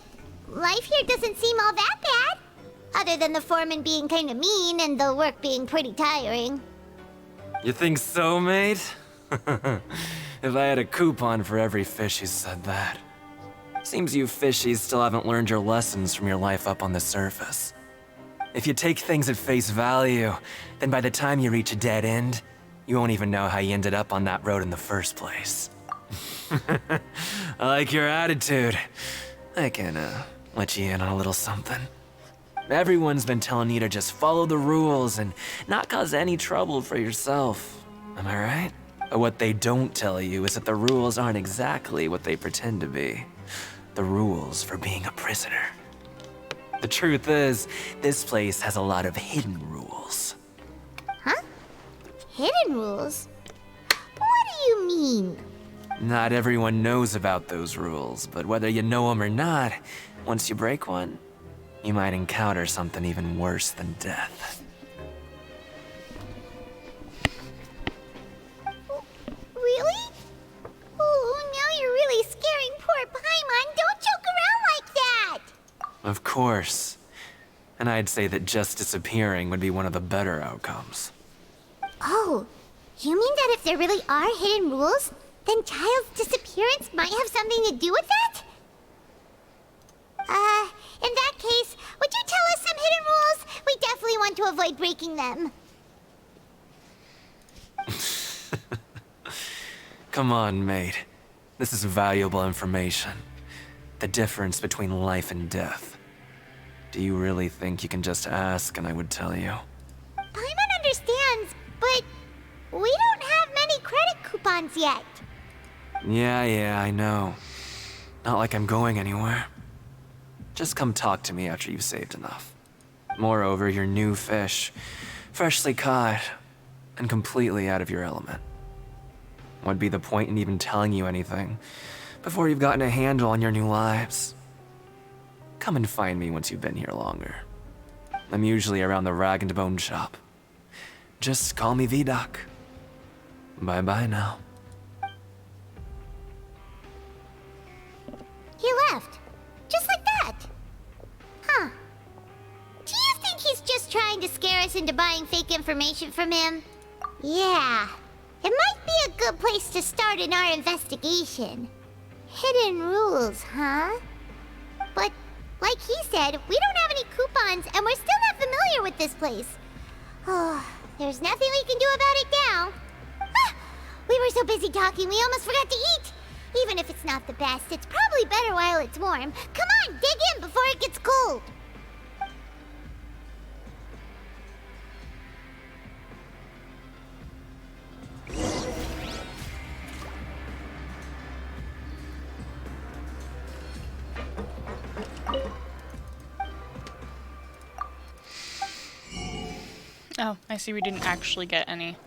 life here doesn't seem all that bad. Other than the foreman being kind of mean and the work being pretty tiring. You think so, mate? If I had a coupon for every fish who said that. Seems you fishies still haven't learned your lessons from your life up on the surface. If you take things at face value, then by the time you reach a dead end, you won't even know how you ended up on that road in the first place. I like your attitude. I can, let you in on a little something. Everyone's been telling you to just follow the rules and not cause any trouble for yourself. Am I right? But what they don't tell you is that the rules aren't exactly what they pretend to be. The rules for being a prisoner. The truth is, this place has a lot of hidden rules. Huh? Hidden rules? What do you mean? Not everyone knows about those rules, but whether you know them or not, once you break one, you might encounter something even worse than death. Really? Oh, now you're really scaring poor Paimon. Don't joke around like that! Of course. And I'd say that just disappearing would be one of the better outcomes. Oh, you mean that if there really are hidden rules, then Child's disappearance might have something to do with that? In that case, would you tell us some hidden rules? We definitely want to avoid breaking them. Come on, mate. This is valuable information. The difference between life and death. Do you really think you can just ask and I would tell you? Paimon understands, but we don't have many credit coupons yet. Yeah, I know. Not like I'm going anywhere. Just come talk to me after you've saved enough. Moreover, you're new fish, freshly caught, and completely out of your element. What'd be the point in even telling you anything before you've gotten a handle on your new lives? Come and find me once you've been here longer. I'm usually around the Rag and Bone shop. Just call me Vidoc. Bye-bye now. He left. Just like that. Huh. Do you think he's just trying to scare us into buying fake information from him? Yeah. It might be a good place to start in our investigation. Hidden rules, huh? But, like he said, we don't have any coupons and we're still not familiar with this place. Oh, there's nothing we can do about it now. Ah, we were so busy talking we almost forgot to eat. Even if it's not the best, it's probably better while it's warm. Come on, dig in before it gets cold. Oh, I see we didn't actually get any.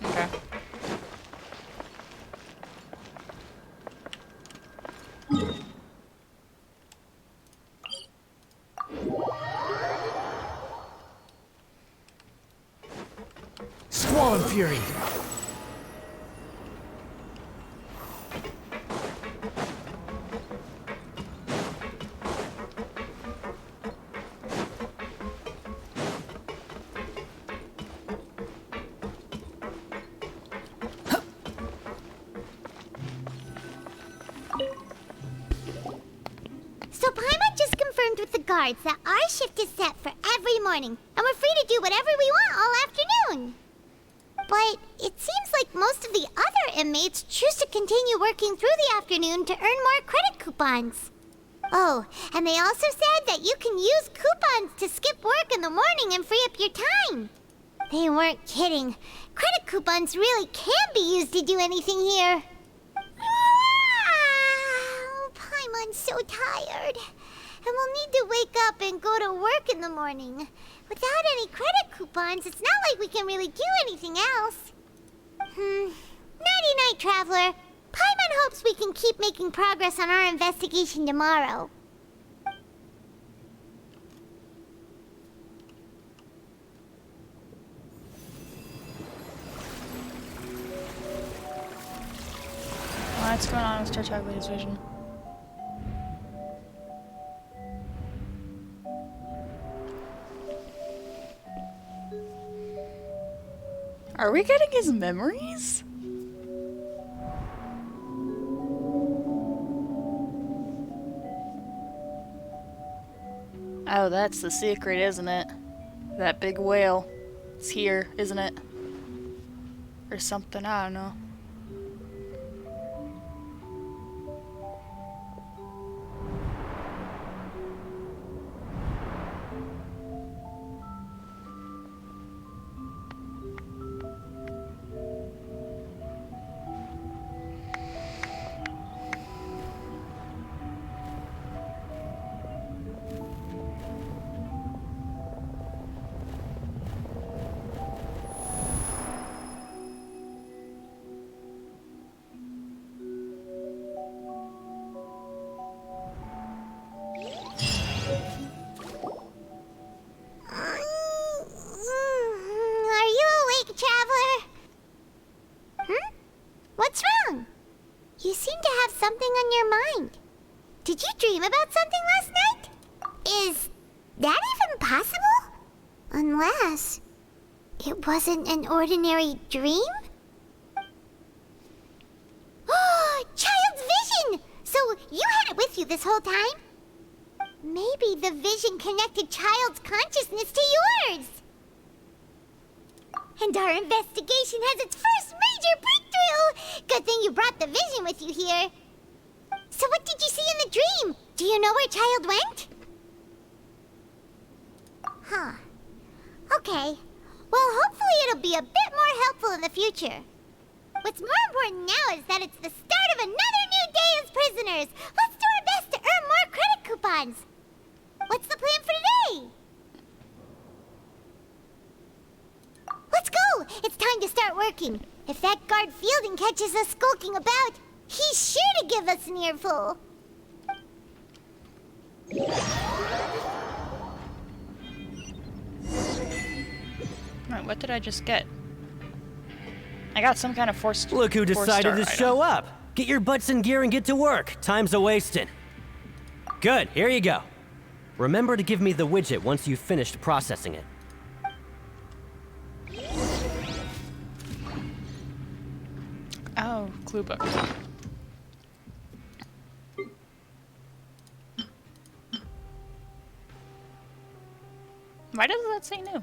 Okay. Squall and Fury! So Paimon just confirmed with the guards that our shift is set for every morning, and we're free to do whatever we want all afternoon. But it seems like most of the other inmates choose to continue working through the afternoon to earn more credit coupons. Oh, and they also said that you can use coupons to skip work in the morning and free up your time. They weren't kidding. Credit coupons really can be used to do anything here. Paimon's so tired. And we'll need to wake up and go to work in the morning. Without any credit coupons, it's not like we can really do anything else. Nighty-night, Traveler. Paimon hopes we can keep making progress on our investigation tomorrow. What's going on with Tartaglia's vision? Are we getting his memories? Oh, that's the secret, isn't it? That big whale. It's here, isn't it? Or something, I don't know. What's wrong? You seem to have something on your mind. Did you dream about something last night? Is that even possible? Unless it wasn't an ordinary dream? Oh, Child's vision! So you had it with you this whole time? Maybe the vision connected Child's consciousness to yours. And our investigation has its first major breakthrough! Good thing you brought the vision with you here. So what did you see in the dream? Do you know where Child went? Huh. Okay. Well, hopefully it'll be a bit more helpful in the future. What's more important now is that it's the start of another new day as prisoners. Let's do our best to earn more credit coupons. What's the plan for today? Let's go! It's time to start working. If that guard Fielding catches us skulking about, he's sure to give us an earful. Right, what did I just get? I got some kind of forced. Look who decided to item. show up. Get your butts in gear and get to work. Time's a-wasting. Good, here you go. Remember to give me the widget once you've finished processing it. Oh, clue book. Why does that say new?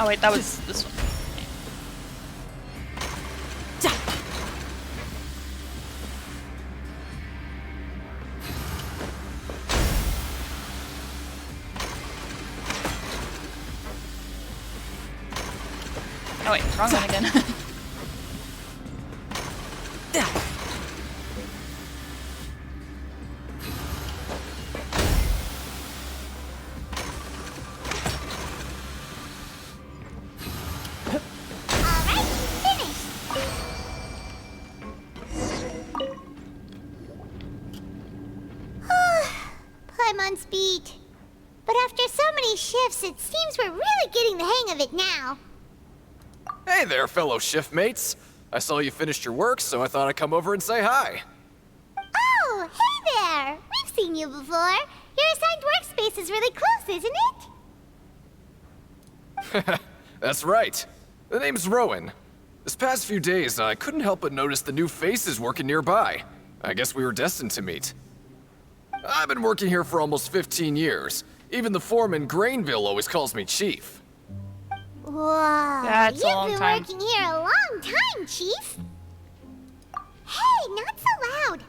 Oh wait, that was this one. Oh wait, wrong one again. Alright, finished. Paimon's beat. But after so many shifts, it seems we're really getting the hang of it now. Hey there, fellow shift mates. I saw you finished your work, so I thought I'd come over and say hi. Oh, hey there! We've seen you before. Your assigned workspace is really close, isn't it? That's right. The name's Rowan. This past few days, I couldn't help but notice the new faces working nearby. I guess we were destined to meet. I've been working here for almost 15 years. Even the foreman, Grainville, always calls me Chief. Whoa, That's a you've long been time. working here a long time, Chief. Hey, not so loud.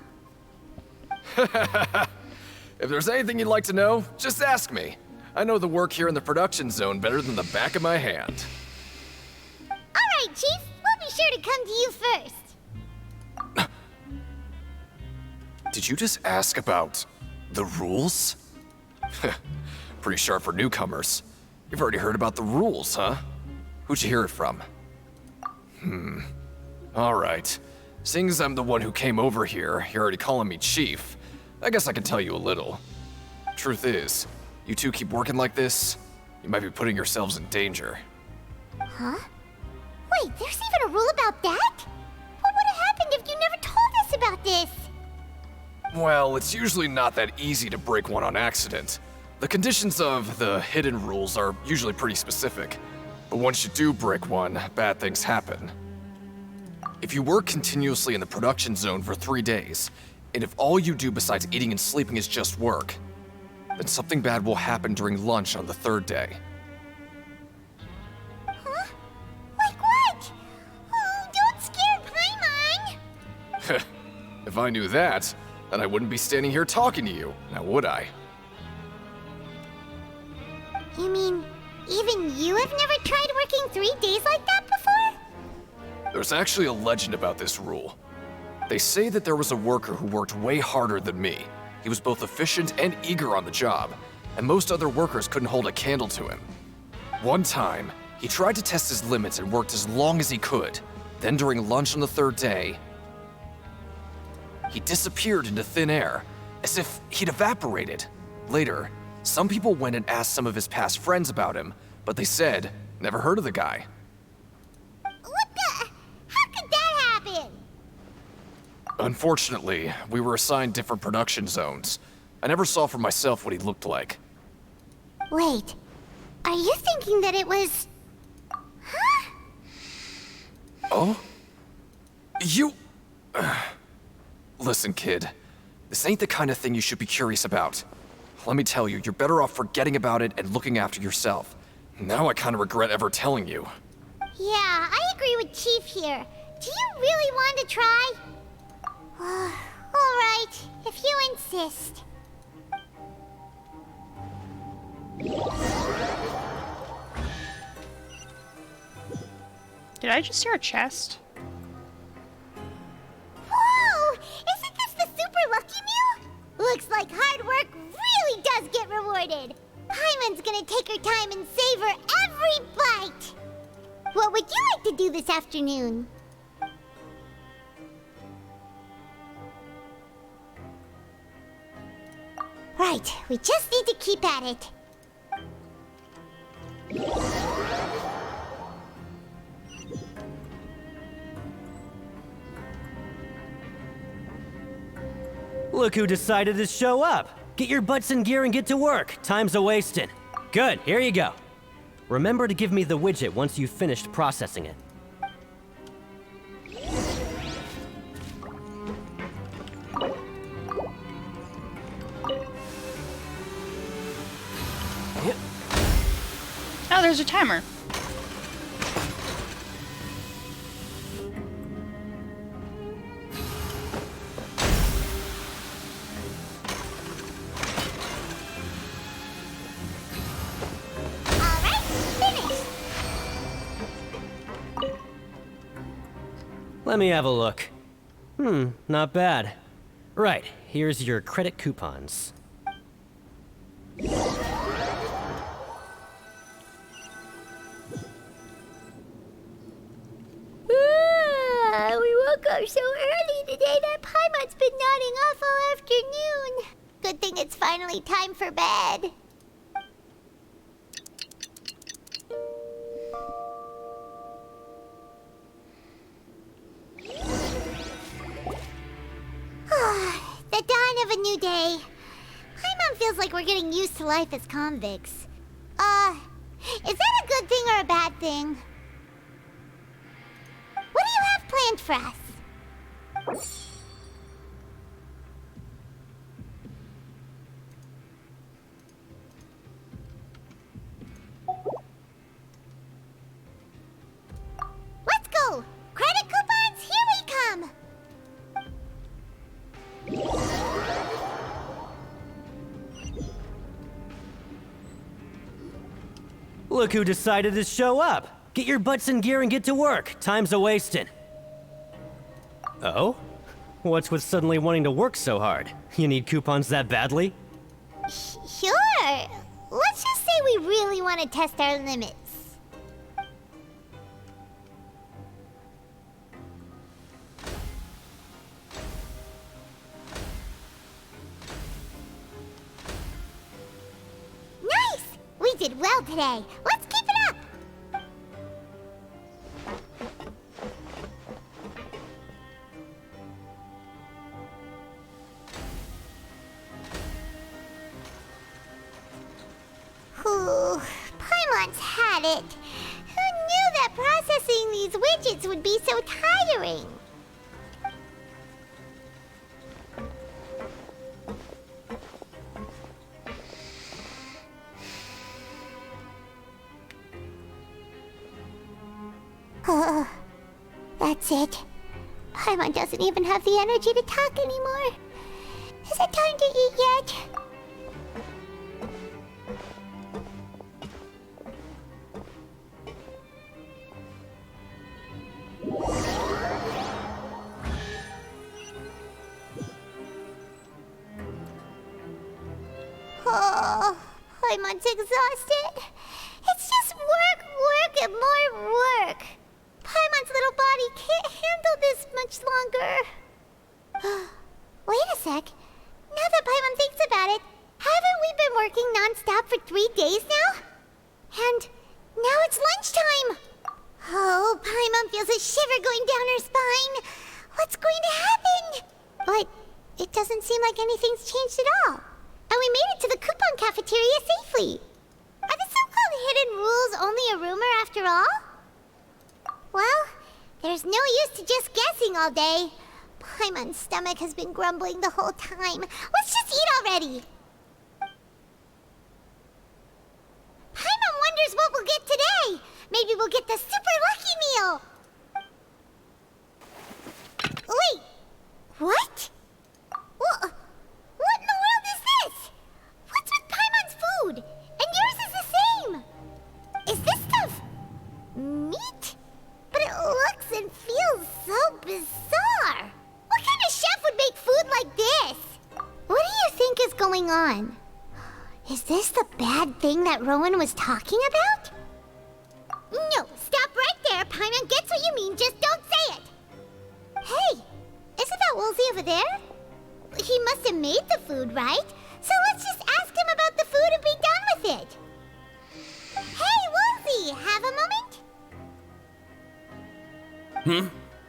If there's anything you'd like to know, just ask me. I know the work here in the production zone better than the back of my hand. All right, Chief. We'll be sure to come to you first. Did you just ask about the rules? Pretty sharp for newcomers. You've already heard about the rules, huh? Who'd you hear it from? All right. Seeing as I'm the one who came over here, you're already calling me Chief. I guess I can tell you a little. Truth is, you two keep working like this, you might be putting yourselves in danger. Huh? Wait, there's even a rule about that? What would have happened if you never told us about this? Well, it's usually not that easy to break one on accident. The conditions of the hidden rules are usually pretty specific. But once you do break one, bad things happen. If you work continuously in the production zone for 3 days, and if all you do besides eating and sleeping is just work, then something bad will happen during lunch on the 3rd day. Huh? Like what? Oh, don't scare Paimon! If I knew that, then I wouldn't be standing here talking to you, now would I? You mean, even you have never tried working 3 days like that before? There's actually a legend about this rule. They say that there was a worker who worked way harder than me. He was both efficient and eager on the job, and most other workers couldn't hold a candle to him. One time, he tried to test his limits and worked as long as he could. Then during lunch on the 3rd day, he disappeared into thin air, as if he'd evaporated. Later, some people went and asked some of his past friends about him, but they said, never heard of the guy. What the? How could that happen? Unfortunately, we were assigned different production zones. I never saw for myself what he looked like. Wait, are you thinking that it was... Huh? Oh? You... Listen, kid. This ain't the kind of thing you should be curious about. Let me tell you, you're better off forgetting about it and looking after yourself. Now I kind of regret ever telling you. Yeah, I agree with Chief here. Do you really want to try? All right, if you insist. Did I just hear a chest? Whoa! Isn't this the Super Lucky Meal? Looks like hard work really does get rewarded. Paimon's gonna take her time and savor every bite. What would you like to do this afternoon? Right, we just need to keep at it. Look who decided to show up. Get your butts in gear and get to work. Time's a-wasting. Good, here you go. Remember to give me the widget once you've finished processing it. Oh, there's a timer. Let me have a look. Not bad. Right, here's your credit coupons. We woke up so early today that Paimon's been nodding off all afternoon. Good thing it's finally time for bed. The dawn of a new day. Paimon feels like we're getting used to life as convicts. Is that a good thing or a bad thing? What do you have planned for us? Let's go! Credit coupons, here we come! Look who decided to show up! Get your butts in gear and get to work. Time's a-wasting. Oh? What's with suddenly wanting to work so hard? You need coupons that badly? Sure. Let's just say we really want to test our limits. Nice! We did well today. Let's keep it up! Ooh, Paimon's had it. Who knew that processing these widgets would be so tiring? That's it. Paimon doesn't even have the energy to talk anymore. Is it time to eat yet? Oh, Paimon's exhausted. It's just work, work, and more work. Paimon's little body can't handle this much longer. Wait a sec. Now that Paimon thinks about it, haven't we been working non-stop for 3 days now? And now it's lunchtime. Oh, Paimon feels a shiver going down her spine. What's going to happen? But it doesn't seem like anything's changed at all. And we made it to the coupon cafeteria safely. Are the so-called hidden rules only a rumor after all? Well, there's no use to just guessing all day. Paimon's stomach has been grumbling the whole time. Let's just eat already. Paimon wonders what we'll get today. Maybe we'll get the super lucky meal. Wait, what? What in the world is this? What's with Paimon's food? And yours is the same. Is this stuff meat? But it looks and feels so bizarre. What kind of chef would make food like this? What do you think is going on? Is this the bad thing that Rowan was talking about? No, stop right there. Paimon gets what you mean, just don't say it. Hey, isn't that Woolsey over there? He must have made the food, right? So let's just ask him about the food and be done with it. Hey, Woolsey, have a moment?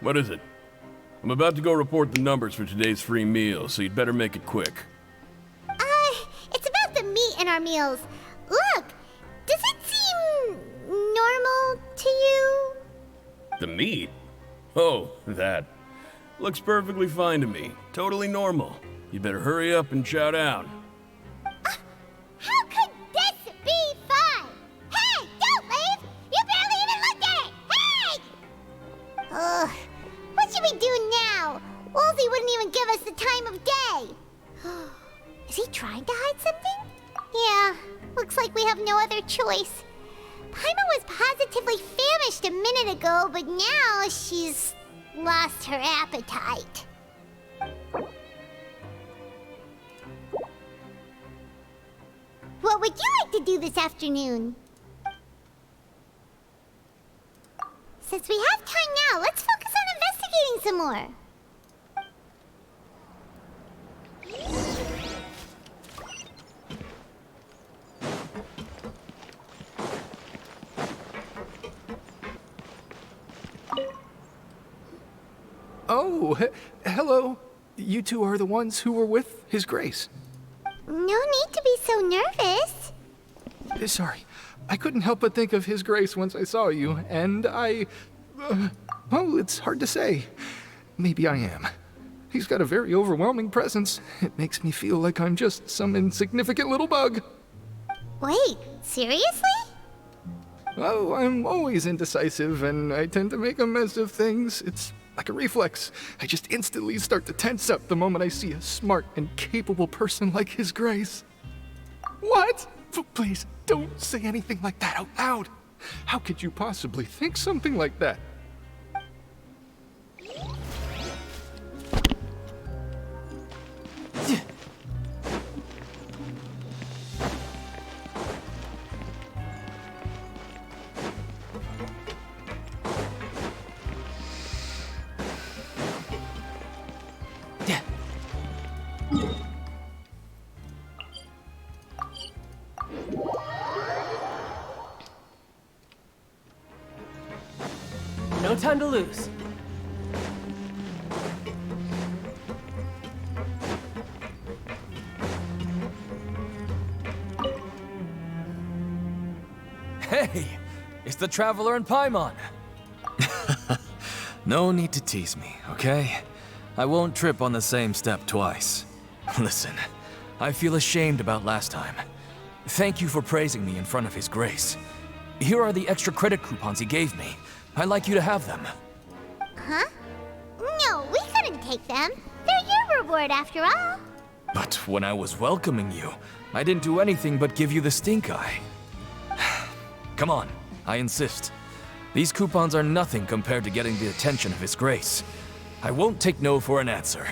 What is it? I'm about to go report the numbers for today's free meal, so you'd better make it quick. It's about the meat in our meals. Look, does it seem normal to you? The meat? Oh, that. Looks perfectly fine to me. Totally normal. You better hurry up and chow down. How could this be fine? Hey, don't leave! You barely even looked at it! Hey! What should we do now? Woolsey wouldn't even give us the time of day. Is he trying to hide something? Yeah, looks like we have no other choice. Paimon was positively famished a minute ago, but now she's lost her appetite. What would you like to do this afternoon? Since we have time now, let's focus on investigating some more. Oh, hello. You two are the ones who were with His Grace. No need to be so nervous. Sorry, I couldn't help but think of His Grace once I saw you, and well, it's hard to say. Maybe I am. He's got a very overwhelming presence. It makes me feel like I'm just some insignificant little bug. Wait, seriously? Oh, I'm always indecisive, and I tend to make a mess of things. It's like a reflex. I just instantly start to tense up the moment I see a smart and capable person like His Grace. What? Please, don't say anything like that out loud. How could you possibly think something like that? No time to lose. Hey! It's the Traveler and Paimon! No need to tease me, okay? I won't trip on the same step twice. Listen, I feel ashamed about last time. Thank you for praising me in front of His Grace. Here are the extra credit coupons he gave me. I'd like you to have them. Huh? No, we couldn't take them. They're your reward after all. But when I was welcoming you, I didn't do anything but give you the stink eye. Come on, I insist. These coupons are nothing compared to getting the attention of His Grace. I won't take no for an answer.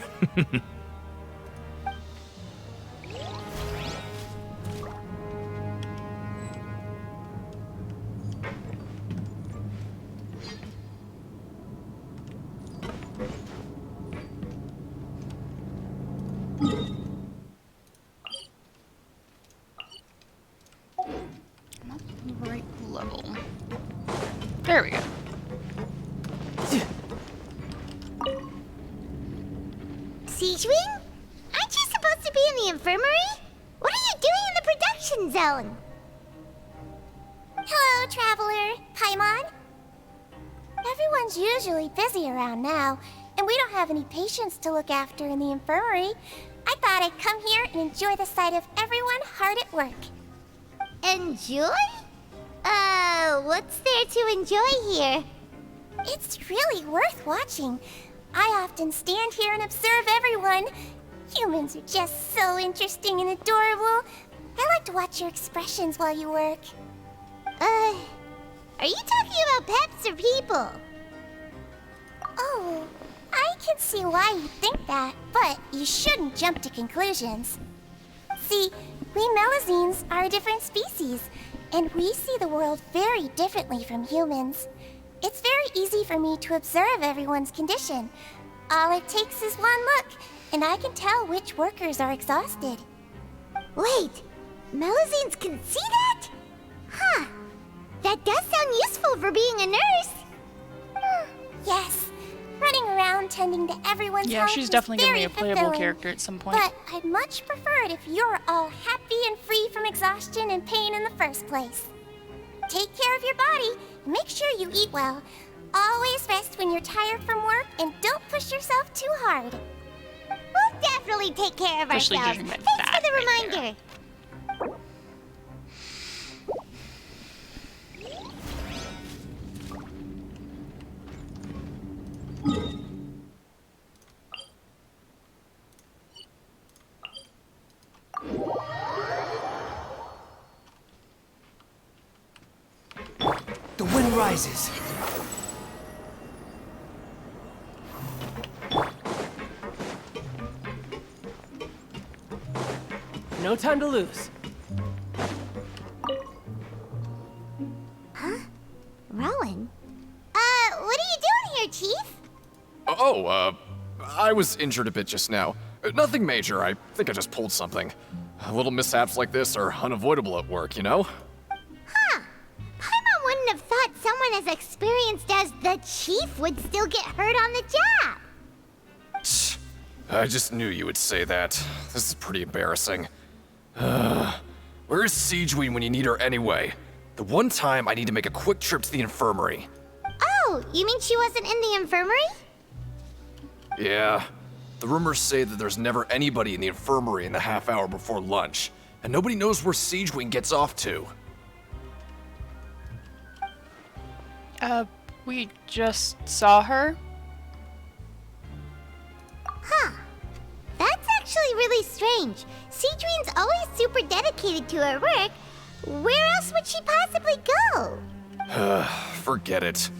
Right level. There we go. Siegewing? Aren't you supposed to be in the infirmary? What are you doing in the production zone? Hello, Traveler. Paimon? Everyone's usually busy around now, and we don't have any patients to look after in the infirmary. I thought I'd come here and enjoy the sight of everyone hard at work. Enjoy? What's there to enjoy here? It's really worth watching. I often stand here and observe everyone. Humans are just so interesting and adorable. I like to watch your expressions while you work. Are you talking about pets or people? Oh, I can see why you think that, but you shouldn't jump to conclusions. See, we Melazines are a different species, and we see the world very differently from humans. It's very easy for me to observe everyone's condition. All it takes is one look, and I can tell which workers are exhausted. Wait, Melazines can see that? Huh. That does sound useful for being a nurse. Yes. Running around tending to everyone's Yeah, health she's is definitely gonna be very a playable fulfilling. character at some point. But I'd much prefer it if you're all happy and free from exhaustion and pain in the first place. Take care of your body and make sure you eat well. Always rest when you're tired from work and don't push yourself too hard. We'll definitely take care of Especially ourselves. judging by Thanks that for the right there. reminder. The wind rises. No time to lose. Huh? Rowan? What are you doing here, Chief? I was injured a bit just now. Nothing major, I think I just pulled something. Little mishaps like this are unavoidable at work, you know? Huh. Paimon wouldn't have thought someone as experienced as the Chief would still get hurt on the job. I just knew you would say that. This is pretty embarrassing. Where is Siegeween when you need her anyway? The one time I need to make a quick trip to the infirmary. Oh, you mean she wasn't in the infirmary? Yeah. The rumors say that there's never anybody in the infirmary in the half hour before lunch, and nobody knows where Siegeween gets off to. We just saw her. Huh. That's actually really strange. Siegeween's always super dedicated to her work. Where else would she possibly go? Forget it.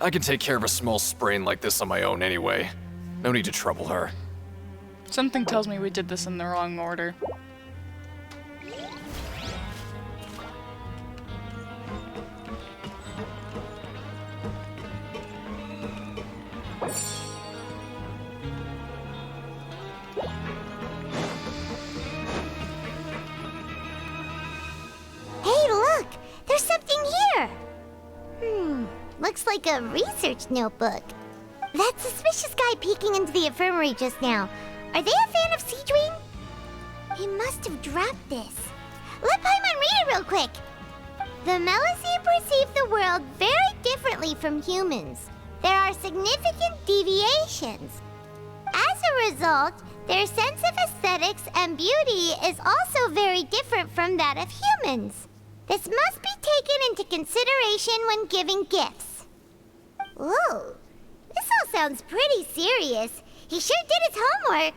I can take care of a small sprain like this on my own anyway. No need to trouble her. Something tells me we did this in the wrong order. Hey, look! There's something here! Looks like a research notebook. That suspicious guy peeking into the infirmary just now. Are they a fan of Siegeween? He must have dropped this. Let Paimon read it real quick. The Melusine perceive the world very differently from humans. There are significant deviations. As a result, their sense of aesthetics and beauty is also very different from that of humans. This must be taken into consideration when giving gifts. Ooh, this all sounds pretty serious. He sure did his homework.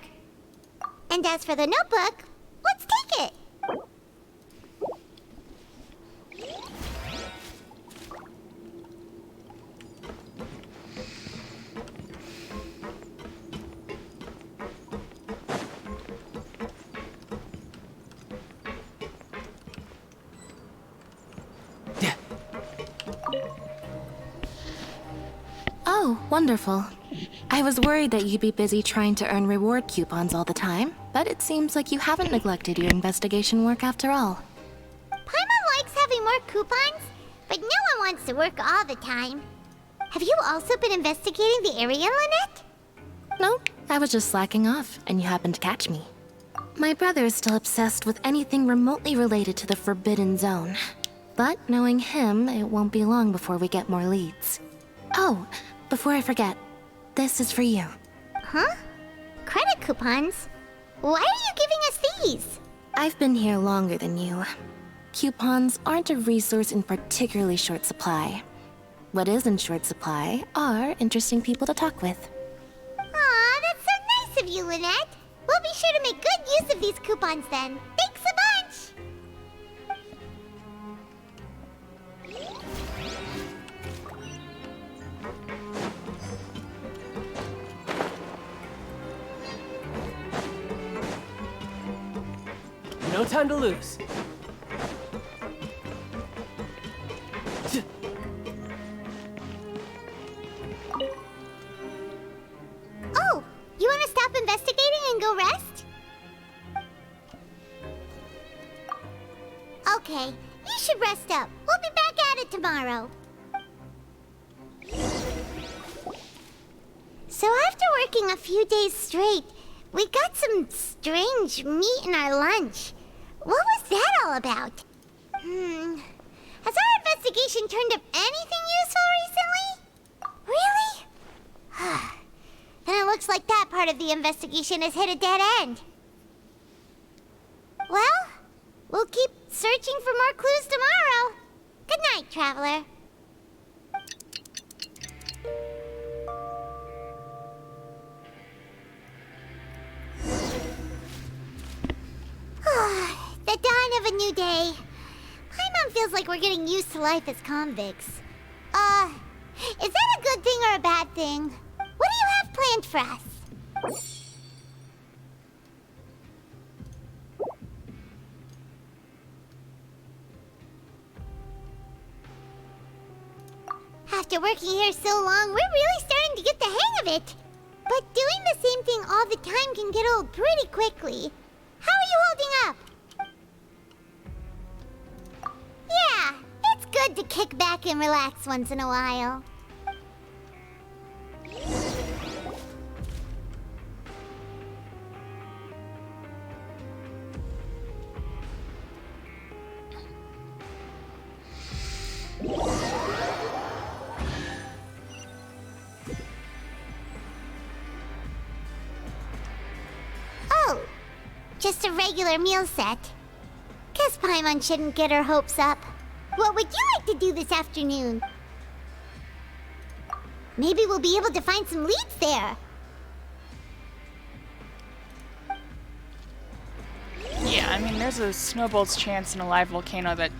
And as for the notebook, let's take it. Oh, wonderful. I was worried that you'd be busy trying to earn reward coupons all the time, but it seems like you haven't neglected your investigation work after all. Paimon likes having more coupons, but no one wants to work all the time. Have you also been investigating the area, Lynette? Nope, I was just slacking off, and you happened to catch me. My brother is still obsessed with anything remotely related to the Forbidden Zone. But knowing him, it won't be long before we get more leads. Oh, before I forget, this is for you. Huh? Credit coupons? Why are you giving us these? I've been here longer than you. Coupons aren't a resource in particularly short supply. What is in short supply are interesting people to talk with. Aw, that's so nice of you, Lynette. We'll be sure to make good use of these coupons then. Thanks a bunch! No time to lose. Oh, you want to stop investigating and go rest? Okay, you should rest up. We'll be back at it tomorrow. So after working a few days straight, we got some strange meat in our lunch. What was that all about? Has our investigation turned up anything useful recently? Really? Then it looks like that part of the investigation has hit a dead end. Well, we'll keep searching for more clues tomorrow. Good night, Traveler. The dawn of a new day. Paimon feels like we're getting used to life as convicts. Is that a good thing or a bad thing? What do you have planned for us? After working here so long, we're really starting to get the hang of it. But doing the same thing all the time can get old pretty quickly. How are you holding up? Yeah, it's good to kick back and relax once in a while. Oh, just a regular meal set. Guess Paimon shouldn't get her hopes up. What would you like to do this afternoon? Maybe we'll be able to find some leads there. Yeah, I mean, there's a snowball's chance in a live volcano that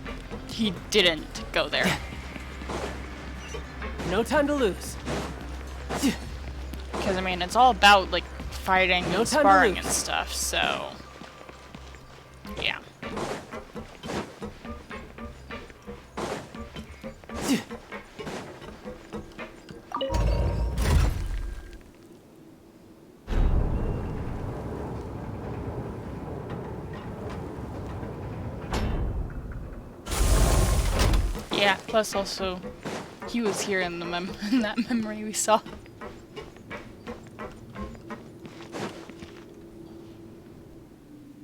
he didn't go there. No time to lose. Because, I mean, it's all about, like, fighting No and time to sparring lose. and stuff, so... Yeah. Yeah, plus also, he was here in the in that memory we saw.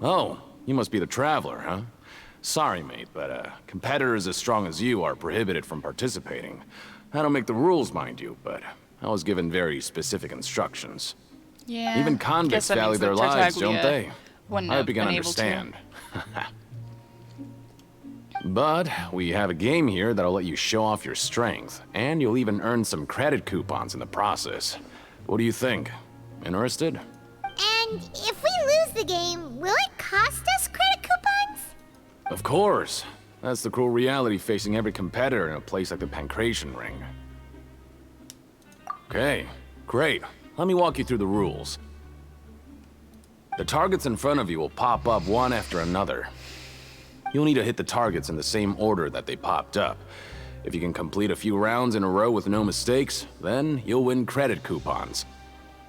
Oh, you must be the Traveler, huh? Sorry, mate, but competitors as strong as you are prohibited from participating. I don't make the rules, mind you, but I was given very specific instructions. Yeah. Even guess convicts that value means their that lives, don't Tartaglia they? wouldn't I have begin to been able to. understand. But we have a game here that'll let you show off your strength, and you'll even earn some credit coupons in the process. What do you think? Interested? And if we lose the game, will it cost us credit coupons? Of course. That's the cruel reality facing every competitor in a place like the Pancration Ring. Okay, great. Let me walk you through the rules. The targets in front of you will pop up one after another. You'll need to hit the targets in the same order that they popped up. If you can complete a few rounds in a row with no mistakes, then you'll win credit coupons.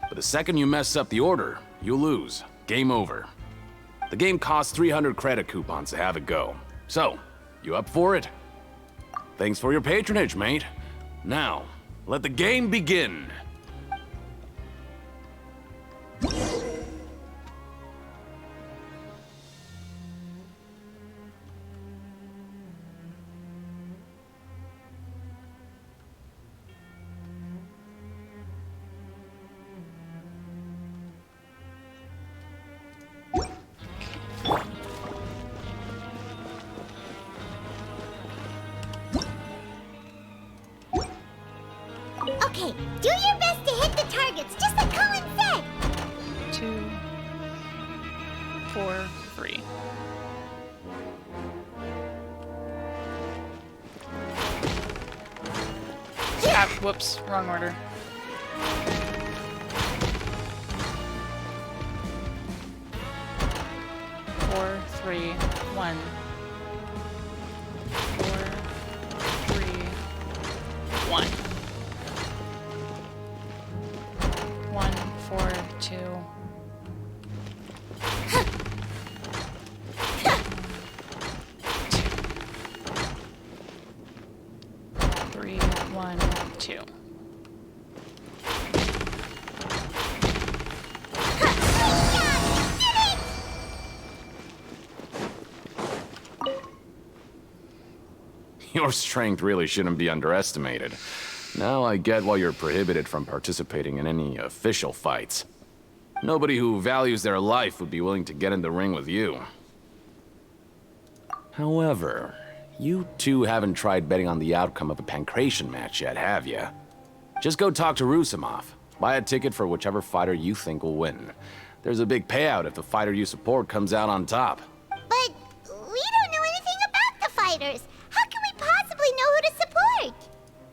But the second you mess up the order, you lose. Game over. The game costs 300 credit coupons to have it go. So, you up for it? Thanks for your patronage, mate. Now, let the game begin. Okay, do your best to hit the targets, just like Colin said. 2, 4, 3. Ah, whoops, wrong order. Four, 3, 1. 4, 3, 1. 1, 4, 2. 3, 1, 2. Your strength really shouldn't be underestimated. Now I get why you're prohibited from participating in any official fights. Nobody who values their life would be willing to get in the ring with you. However, you two haven't tried betting on the outcome of a Pancration match yet, have you? Just go talk to Rusimov. Buy a ticket for whichever fighter you think will win. There's a big payout if the fighter you support comes out on top. But we don't know anything about the fighters. How can we possibly know who to support?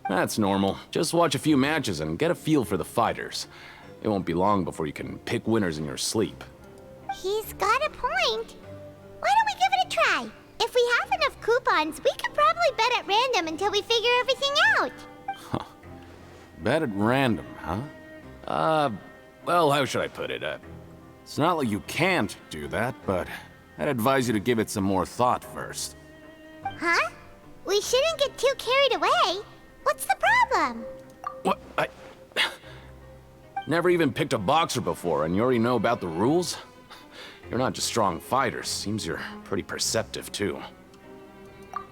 That's normal. Just watch a few matches and get a feel for the fighters. It won't be long before you can pick winners in your sleep. He's got a point. Why don't we give it a try? If we have enough coupons, we could probably bet at random until we figure everything out. Bet at random, huh? Well, how should I put it? It's not like you can't do that, but I'd advise you to give it some more thought first. Huh? We shouldn't get too carried away. What's the problem? What? Never even picked a boxer before, and you already know about the rules? You're not just strong fighters. Seems you're pretty perceptive, too.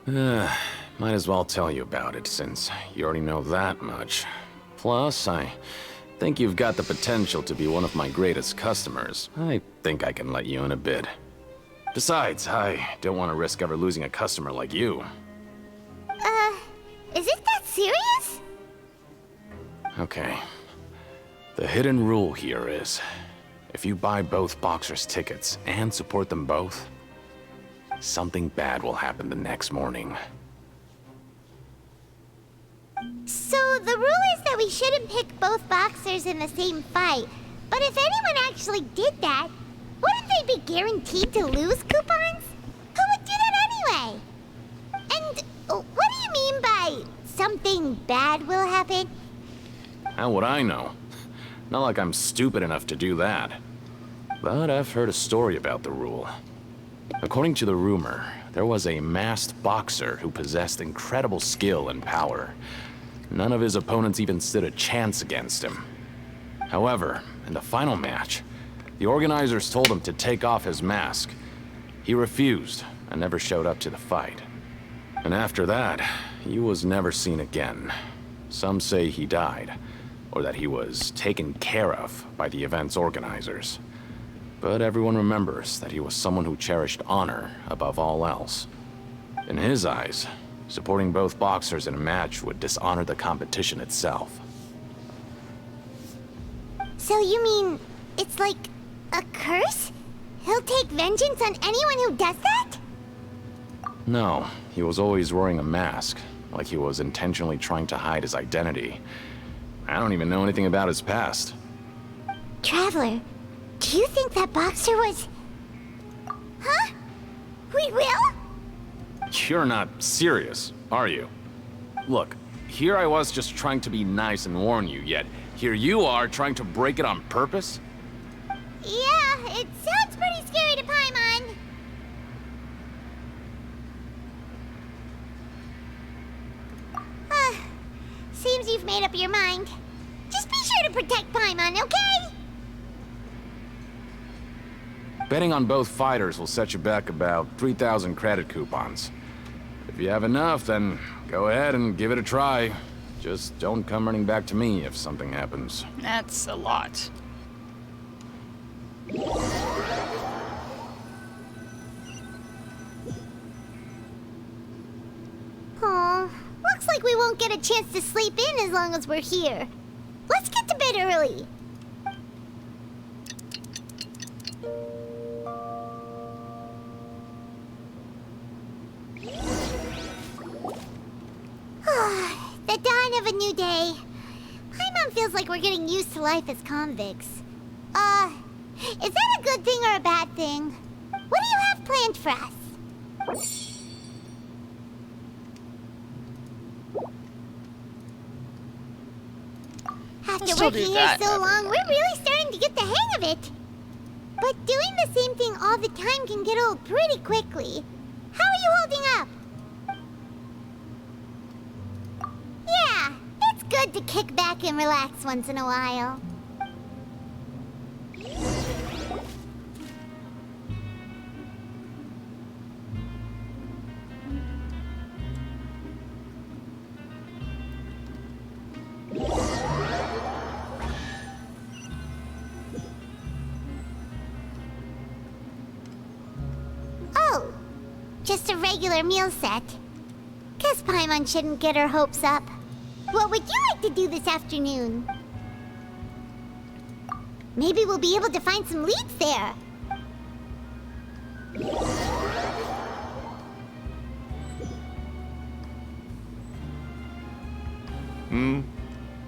Might as well tell you about it, since you already know that much. Plus, I think you've got the potential to be one of my greatest customers. I think I can let you in a bid. Besides, I don't want to risk ever losing a customer like you. Is it that serious? Okay. The hidden rule here is, if you buy both boxers' tickets and support them both, something bad will happen the next morning. So the rule is that we shouldn't pick both boxers in the same fight. But if anyone actually did that, wouldn't they be guaranteed to lose coupons? Who would do that anyway? And what do you mean by something bad will happen? How would I know? Not like I'm stupid enough to do that. But I've heard a story about the rule. According to the rumor, there was a masked boxer who possessed incredible skill and power. None of his opponents even stood a chance against him. However, in the final match, the organizers told him to take off his mask. He refused and never showed up to the fight. And after that, he was never seen again. Some say he died, or that he was taken care of by the event's organizers. But everyone remembers that he was someone who cherished honor above all else. In his eyes, supporting both boxers in a match would dishonor the competition itself. So you mean it's like a curse? He'll take vengeance on anyone who does that? No, he was always wearing a mask, like he was intentionally trying to hide his identity. I don't even know anything about his past. Traveler, do you think that boxer was... Huh? We will? You're not serious, are you? Look, here I was just trying to be nice and warn you, yet here you are trying to break it on purpose? Yeah, it sounds pretty scary to Paimon. Seems you've made up your mind. Just be sure to protect Paimon, okay? Betting on both fighters will set you back about 3,000 credit coupons. If you have enough, then go ahead and give it a try. Just don't come running back to me if something happens. That's a lot. Aw, looks like we won't get a chance to sleep in as long as we're here. Let's get to bed early. The dawn of a new day. Paimon feels like we're getting used to life as convicts. Is that a good thing or a bad thing? What do you have planned for us? After Still do working here that so every long, we're morning. really starting to get the hang of it. But doing the same thing all the time can get old pretty quickly. How are you holding up? Yeah, it's good to kick back and relax once in a while. Oh, just a regular meal set. Guess Paimon shouldn't get her hopes up. What would you like to do this afternoon? Maybe we'll be able to find some leads there.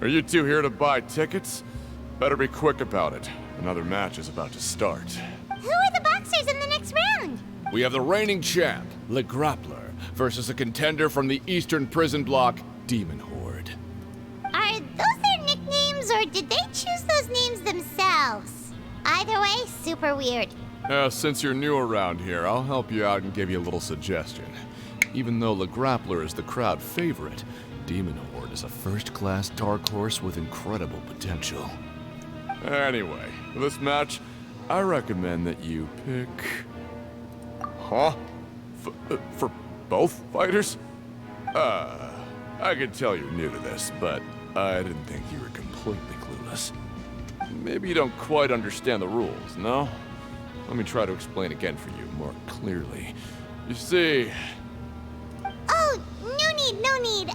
Are you two here to buy tickets? Better be quick about it. Another match is about to start. Who are the boxers in the next round? We have the reigning champ, Le Grappler, versus a contender from the Eastern Prison Block, Demon Horde. Are those their names, or did they choose those names themselves? Either way, super weird. Since you're new around here, I'll help you out and give you a little suggestion. Even though the Grappler is the crowd favorite, Demon Horde is a first-class dark horse with incredible potential. Anyway, for this match, I recommend that you pick... Huh? For both fighters? I can tell you're new to this, but I didn't think you were completely clueless. Maybe you don't quite understand the rules, no? Let me try to explain again for you more clearly. You see... Oh, no need.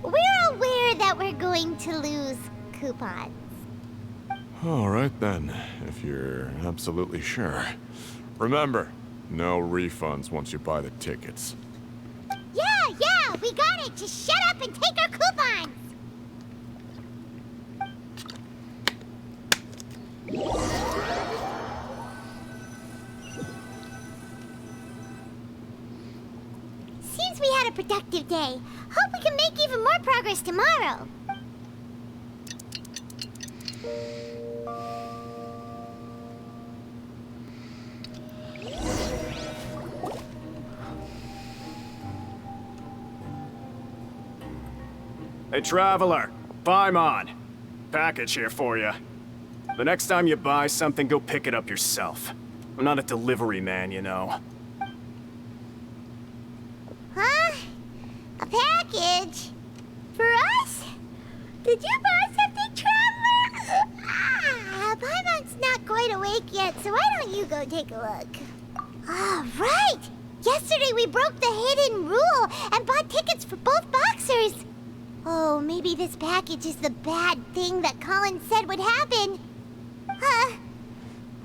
We're aware that we're going to lose coupons. All right then, if you're absolutely sure. Remember, no refunds once you buy the tickets. Yeah, we got it. Just shut up and take our coupons. Seems we had a productive day. Hope we can make even more progress tomorrow. Hey, Traveler. Paimon. Package here for you. The next time you buy something, go pick it up yourself. I'm not a delivery man, you know. Huh? A package? For us? Did you buy something, Traveler? Paimon's not quite awake yet, so why don't you go take a look? Right! Yesterday we broke the hidden rule and bought tickets for both boxers. Oh, maybe this package is the bad thing that Colin said would happen.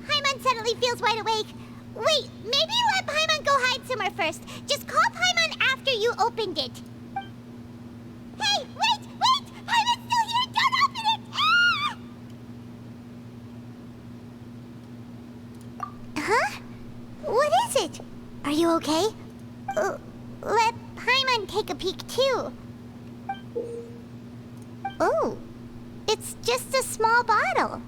Paimon suddenly feels wide awake. Wait, maybe let Paimon go hide somewhere first. Just call Paimon after you opened it. Hey, wait! Paimon's still here! Don't open it! Ah! Huh? What is it? Are you okay? Let Paimon take a peek too. Oh, it's just a small bottle.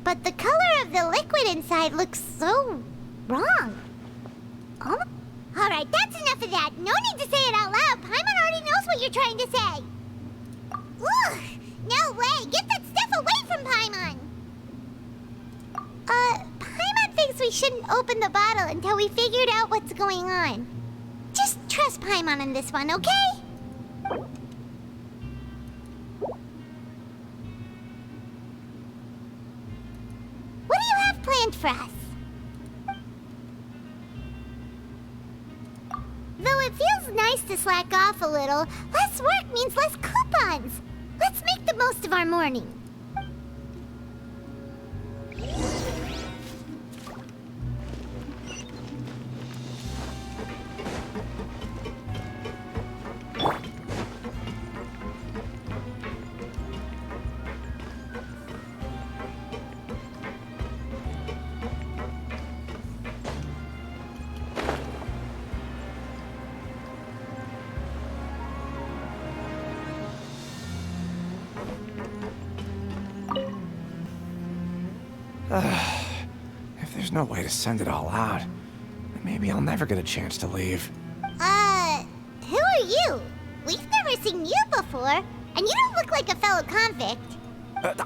But the color of the liquid inside looks so wrong. Oh. All right, that's enough of that. No need to say it out loud. Paimon already knows what you're trying to say. Ugh, no way. Get that stuff away from Paimon. Paimon thinks we shouldn't open the bottle until we figured out what's going on. Just trust Paimon on this one, okay? What do you have planned for us? Though it feels nice to slack off a little, less work means less coupons. Let's make the most of our morning. If there's no way to send it all out, then maybe I'll never get a chance to leave. Who are you? We've never seen you before, and you don't look like a fellow convict.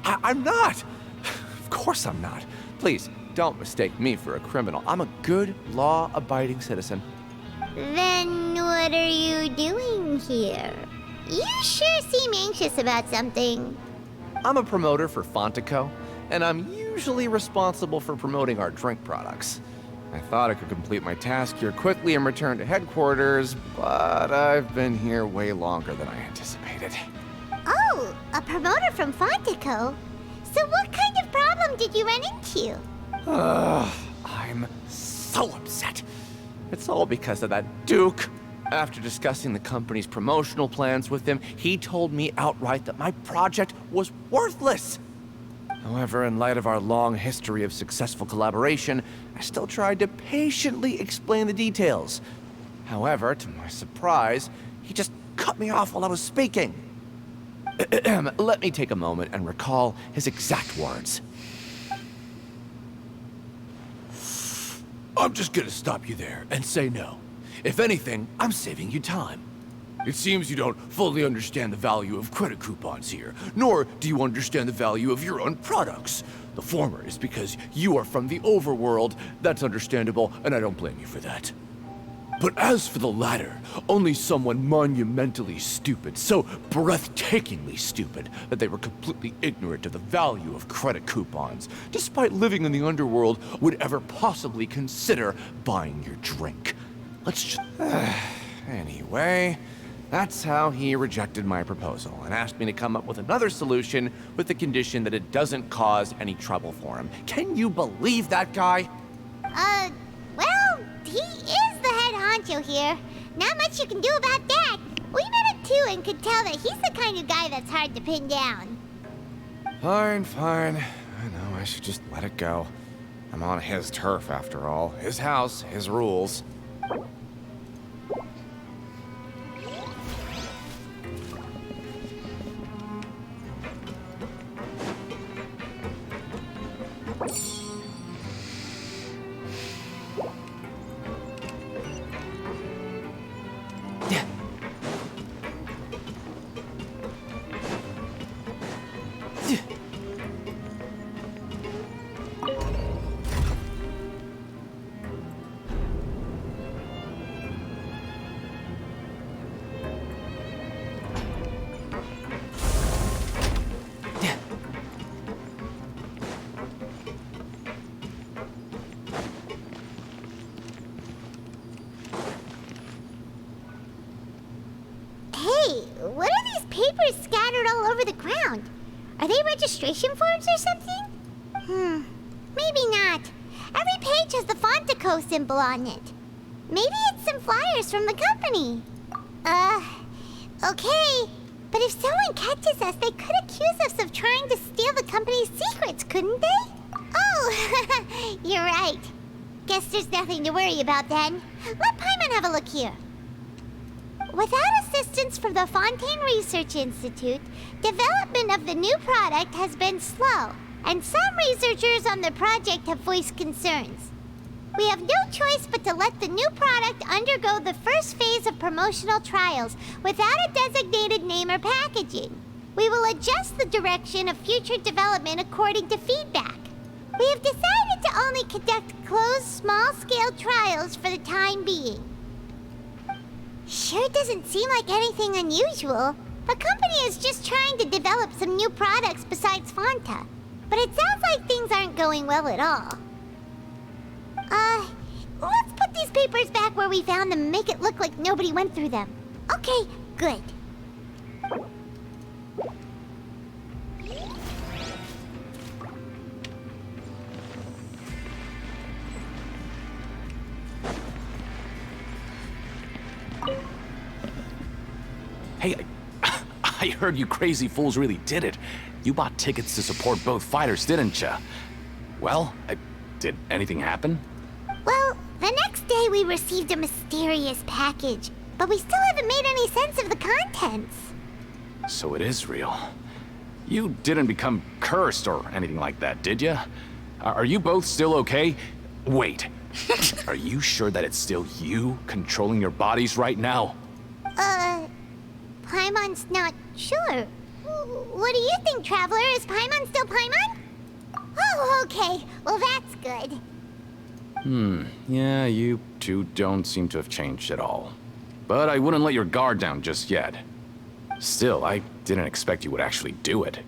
I'm not! Of course I'm not. Please, don't mistake me for a criminal. I'm a good, law-abiding citizen. Then what are you doing here? You sure seem anxious about something. I'm a promoter for Fontico, and I'm usually responsible for promoting our drink products. I thought I could complete my task here quickly and return to headquarters, but I've been here way longer than I anticipated. Oh, a promoter from Fontico? So what kind of problem did you run into? I'm so upset. It's all because of that Duke. After discussing the company's promotional plans with him, he told me outright that my project was worthless. However, in light of our long history of successful collaboration, I still tried to patiently explain the details. However, to my surprise, he just cut me off while I was speaking. Let me take a moment and recall his exact words. I'm just gonna stop you there and say no. If anything, I'm saving you time. It seems you don't fully understand the value of credit coupons here, nor do you understand the value of your own products. The former is because you are from the overworld. That's understandable, and I don't blame you for that. But as for the latter, only someone monumentally stupid, so breathtakingly stupid that they were completely ignorant of the value of credit coupons, despite living in the underworld, would ever possibly consider buying your drink. Let's just... Anyway, that's how he rejected my proposal and asked me to come up with another solution with the condition that it doesn't cause any trouble for him. Can you believe that guy? Well, he is the head honcho here. Not much you can do about that. We met him too and could tell that he's the kind of guy that's hard to pin down. Fine. I know I should just let it go. I'm on his turf after all. His house, his rules. What are these papers scattered all over the ground? Are they registration forms or something? Maybe not. Every page has the Fontaco symbol on it. Maybe it's some flyers from the company. Okay. But if someone catches us, they could accuse us of trying to steal the company's secrets, couldn't they? Oh, you're right. Guess there's nothing to worry about then. Let Paimon have a look here. Without assistance from the Fontaine Research Institute, development of the new product has been slow, and some researchers on the project have voiced concerns. We have no choice but to let the new product undergo the first phase of promotional trials without a designated name or packaging. We will adjust the direction of future development according to feedback. We have decided to only conduct closed, small-scale trials for the time being. Sure doesn't seem like anything unusual. The company is just trying to develop some new products besides Fanta. But it sounds like things aren't going well at all. Let's put these papers back where we found them and make it look like nobody went through them. Okay, good. Hey, I heard you crazy fools really did it. You bought tickets to support both fighters, didn't ya? Well, did anything happen? Well, the next day we received a mysterious package, but we still haven't made any sense of the contents. So it is real. You didn't become cursed or anything like that, did ya? Are you both still okay? Wait, are you sure that it's still you controlling your bodies right now? Paimon's not sure. What do you think, Traveler? Is Paimon still Paimon? Oh, okay. Well, that's good. Yeah, you two don't seem to have changed at all. But I wouldn't let your guard down just yet. Still, I didn't expect you would actually do it.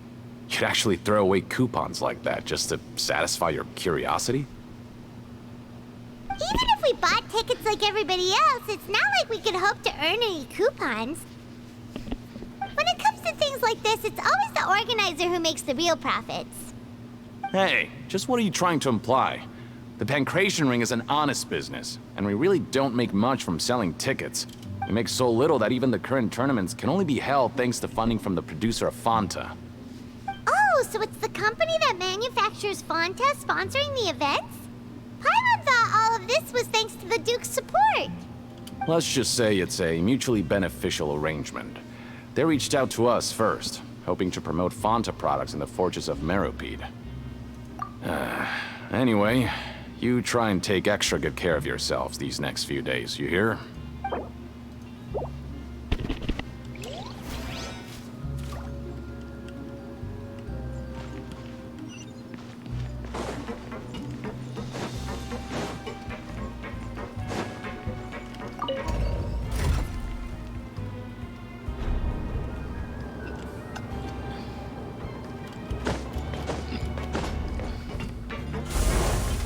You'd actually throw away coupons like that just to satisfy your curiosity? Even if we bought tickets like everybody else, it's not like we could hope to earn any coupons. When it comes to things like this, it's always the organizer who makes the real profits. Hey, just what are you trying to imply? The Pancration Ring is an honest business, and we really don't make much from selling tickets. We make so little that even the current tournaments can only be held thanks to funding from the producer of Fanta. Oh, so it's the company that manufactures Fanta sponsoring the events? Paimon thought all of this was thanks to the Duke's support. Let's just say it's a mutually beneficial arrangement. They reached out to us first, hoping to promote Fonta products in the Fortress of Meropide. Anyway, you try and take extra good care of yourselves these next few days, you hear?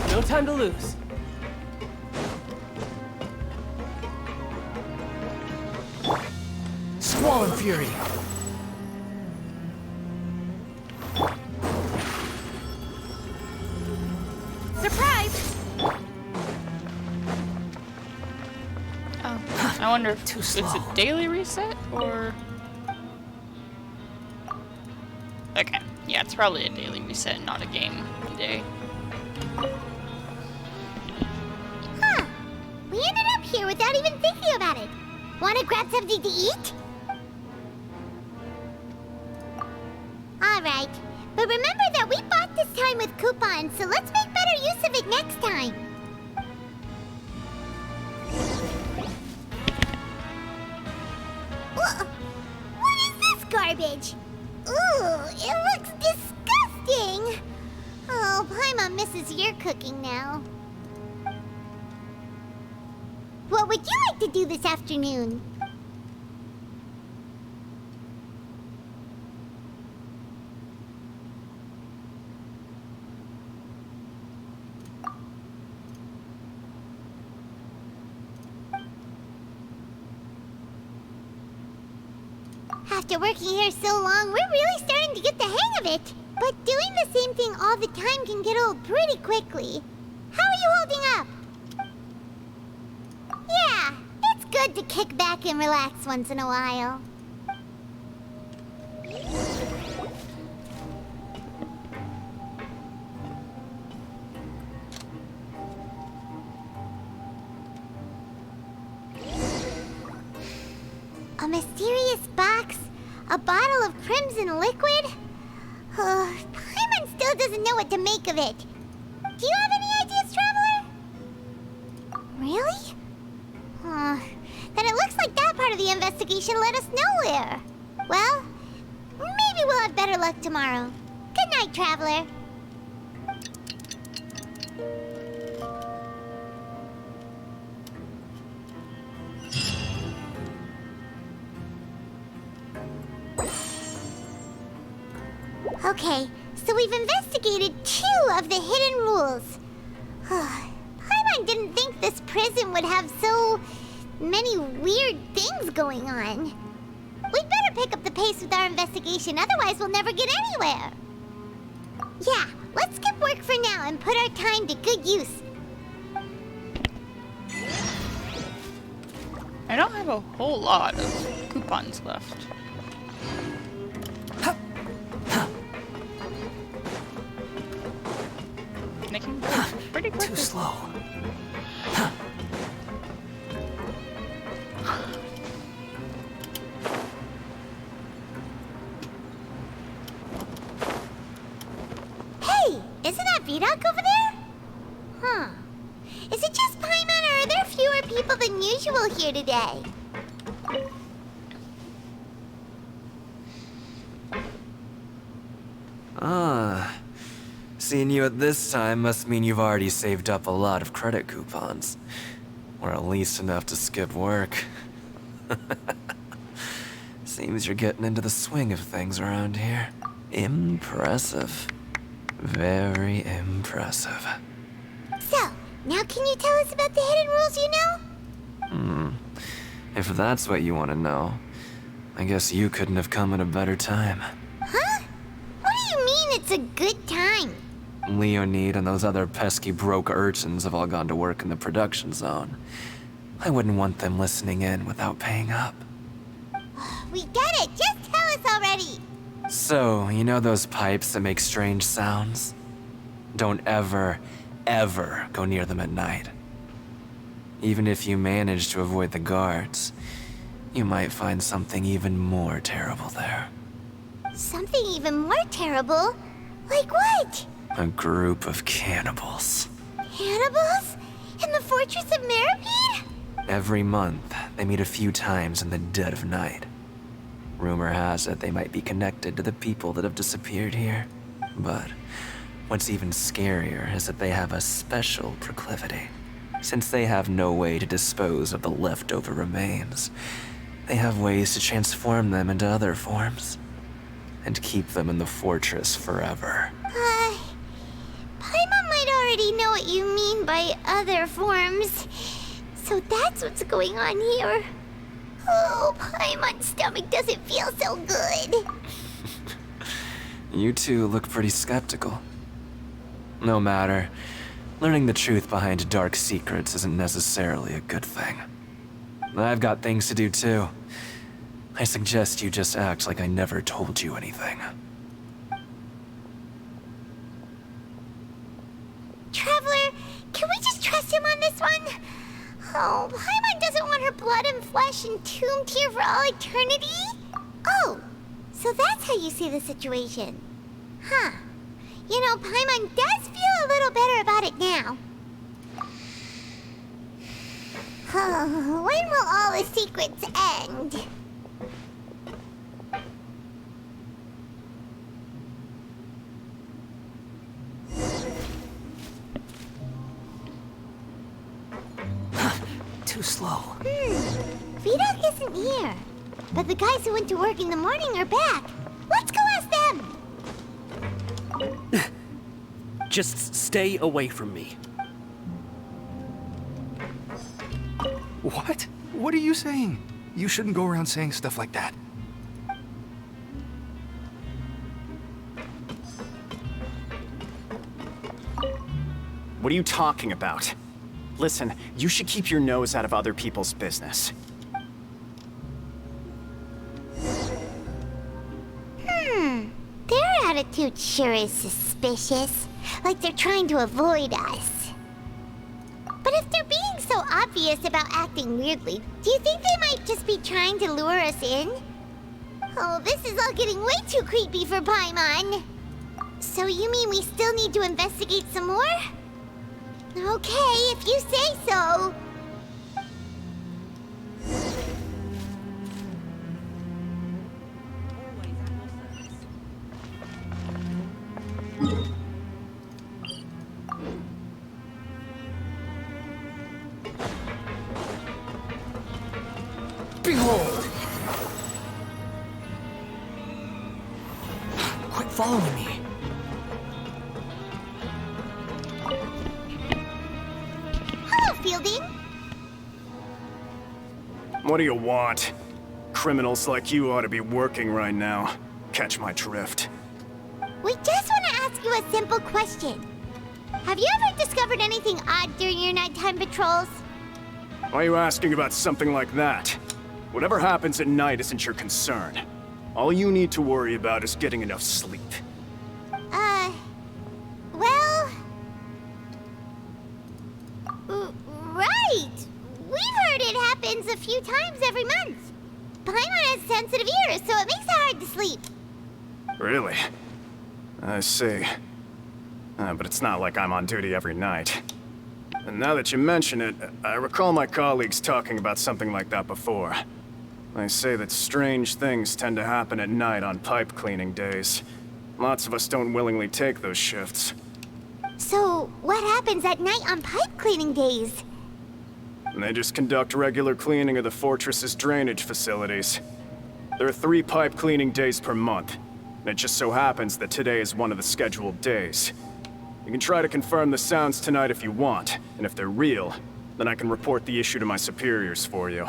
No time to lose. Squall and Fury. Surprise! Oh, I wonder if it's a daily reset or. Okay, yeah, it's probably a daily reset, not a game day. Huh. We ended up here without even thinking about it. Wanna grab something to eat? Alright. But remember that we bought this time with coupons, so let's make better use of it next time. What is this garbage? Ooh, it looks disgusting! Oh, Paimon misses your cooking now. What would you like to do this afternoon? After working here so long, we're really starting to get the hang of it. But doing the same thing all the time can get old pretty quickly. How are you holding up? Yeah, it's good to kick back and relax once in a while. A mysterious box? A bottle of crimson liquid? Paimon still doesn't know what to make of it. Do you have any ideas, Traveler? Really? Then it looks like that part of the investigation led us nowhere. Well, maybe we'll have better luck tomorrow. Good night, Traveler. Okay, so we've investigated 2 of the hidden rules. Paimon didn't think this prison would have so many weird things going on. We'd better pick up the pace with our investigation, otherwise we'll never get anywhere. Yeah, let's skip work for now and put our time to good use. I don't have a whole lot of coupons left. And I can go pretty quickly. Too slow. Hey, isn't that Vidoc over there? Huh. Is it just Paimon, or are there fewer people than usual here today? Seeing you at this time must mean you've already saved up a lot of credit coupons. Or at least enough to skip work. Seems you're getting into the swing of things around here. Impressive. Very impressive. So, now can you tell us about the hidden rules you know? If that's what you want to know, I guess you couldn't have come at a better time. Huh? What do you mean it's a good time? Leonid and those other pesky broke urchins have all gone to work in the production zone. I wouldn't want them listening in without paying up. We get it! Just tell us already! So, you know those pipes that make strange sounds? Don't ever, ever go near them at night. Even if you manage to avoid the guards, you might find something even more terrible there. Something even more terrible? Like what? A group of cannibals. Cannibals? In the Fortress of Meripede? Every month, they meet a few times in the dead of night. Rumor has it they might be connected to the people that have disappeared here. But what's even scarier is that they have a special proclivity. Since they have no way to dispose of the leftover remains, they have ways to transform them into other forms and keep them in the fortress forever. Paimon might already know what you mean by other forms. So that's what's going on here. Oh, Paimon's stomach doesn't feel so good. You two look pretty skeptical. No matter. Learning the truth behind dark secrets isn't necessarily a good thing. I've got things to do too. I suggest you just act like I never told you anything. Traveler, can we just trust him on this one? Oh, Paimon doesn't want her blood and flesh entombed here for all eternity? Oh, so that's how you see the situation. Huh. You know, Paimon does feel a little better about it now. When will all the secrets end? Too slow. Vidocq isn't here. But the guys who went to work in the morning are back. Let's go ask them! Just stay away from me. What? What are you saying? You shouldn't go around saying stuff like that. What are you talking about? Listen, you should keep your nose out of other people's business. Their attitude sure is suspicious. Like they're trying to avoid us. But if they're being so obvious about acting weirdly, do you think they might just be trying to lure us in? Oh, this is all getting way too creepy for Paimon. So you mean we still need to investigate some more? Okay, if you say so. Behold! Quit following me. Hello, Fielding. What do you want? Criminals like you ought to be working right now. Catch my drift. We just want to ask you a simple question. Have you ever discovered anything odd during your nighttime patrols? Why are you asking about something like that? Whatever happens at night isn't your concern. All you need to worry about is getting enough sleep. Well... right! We've heard it happens a few times every month. Paimon has sensitive ears, so it makes it hard to sleep. Really? I see. But it's not like I'm on duty every night. And now that you mention it, I recall my colleagues talking about something like that before. They say that strange things tend to happen at night on pipe cleaning days. Lots of us don't willingly take those shifts. So, what happens at night on pipe cleaning days? They just conduct regular cleaning of the fortress's drainage facilities. There are 3 pipe cleaning days per month. And it just so happens that today is one of the scheduled days. You can try to confirm the sounds tonight if you want, and if they're real, then I can report the issue to my superiors for you.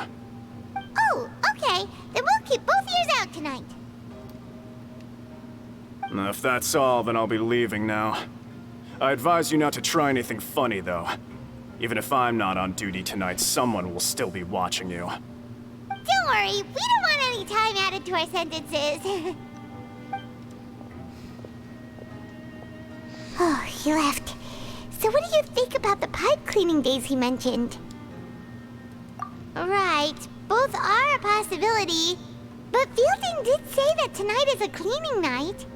Oh, okay. Then we'll keep both ears out tonight. If that's all, then I'll be leaving now. I advise you not to try anything funny, though. Even if I'm not on duty tonight, someone will still be watching you. Don't worry, we don't want any time added to our sentences. Oh, he left. So what do you think about the pipe cleaning days he mentioned? Right, both are a possibility. But Fielding did say that that tonight is a cleaning night.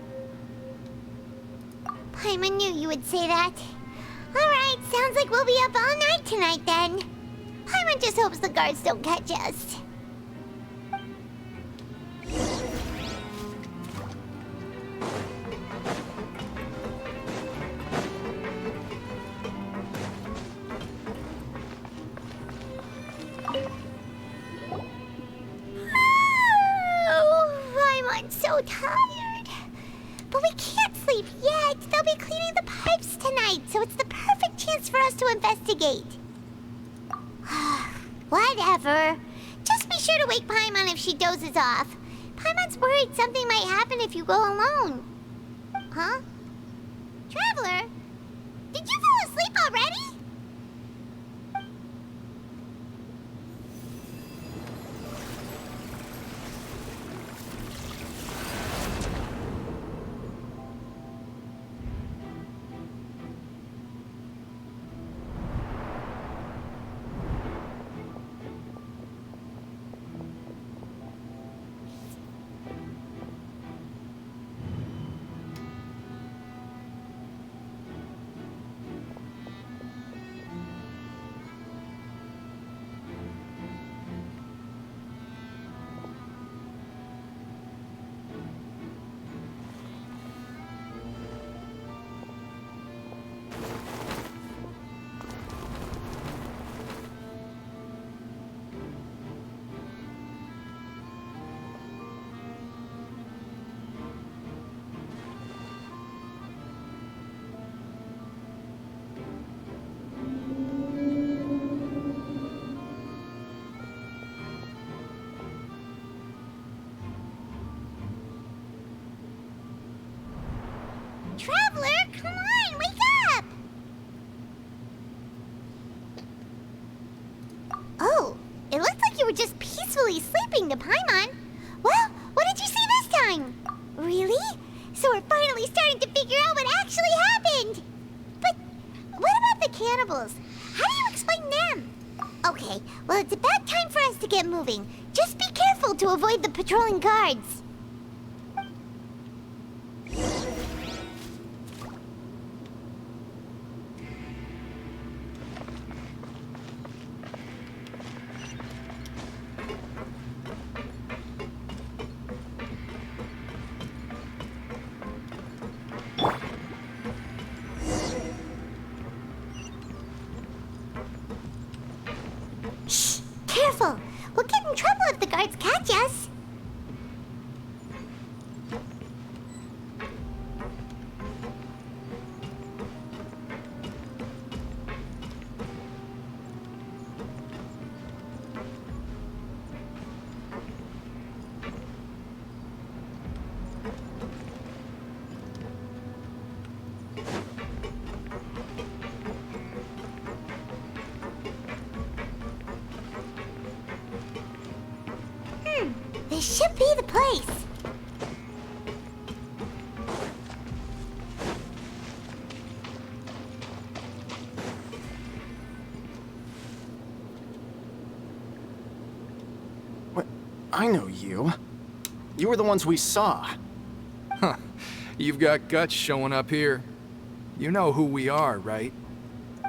Paimon knew you would say that. Alright, sounds like we'll be up all night tonight then. Paimon just hopes the guards don't catch us. Paimon's so tired. But we can't sleep yet. They'll be cleaning the pipes tonight, so it's the perfect chance for us to investigate. Whatever. Just be sure to wake Paimon if she dozes off. Paimon's worried something might happen if you go alone. Huh? Traveler? Did you fall asleep already? Traveler, come on, wake up! Oh, it looks like you were just peacefully sleeping to Paimon. Well, what did you see this time? Really? So we're finally starting to figure out what actually happened. But what about the cannibals? How do you explain them? Okay, well, it's about time for us to get moving. Just be careful to avoid the patrolling guards. Careful! We'll get in trouble if the guards catch us. This should be the place. What? I know you. You were the ones we saw. Huh. You've got guts showing up here. You know who we are, right?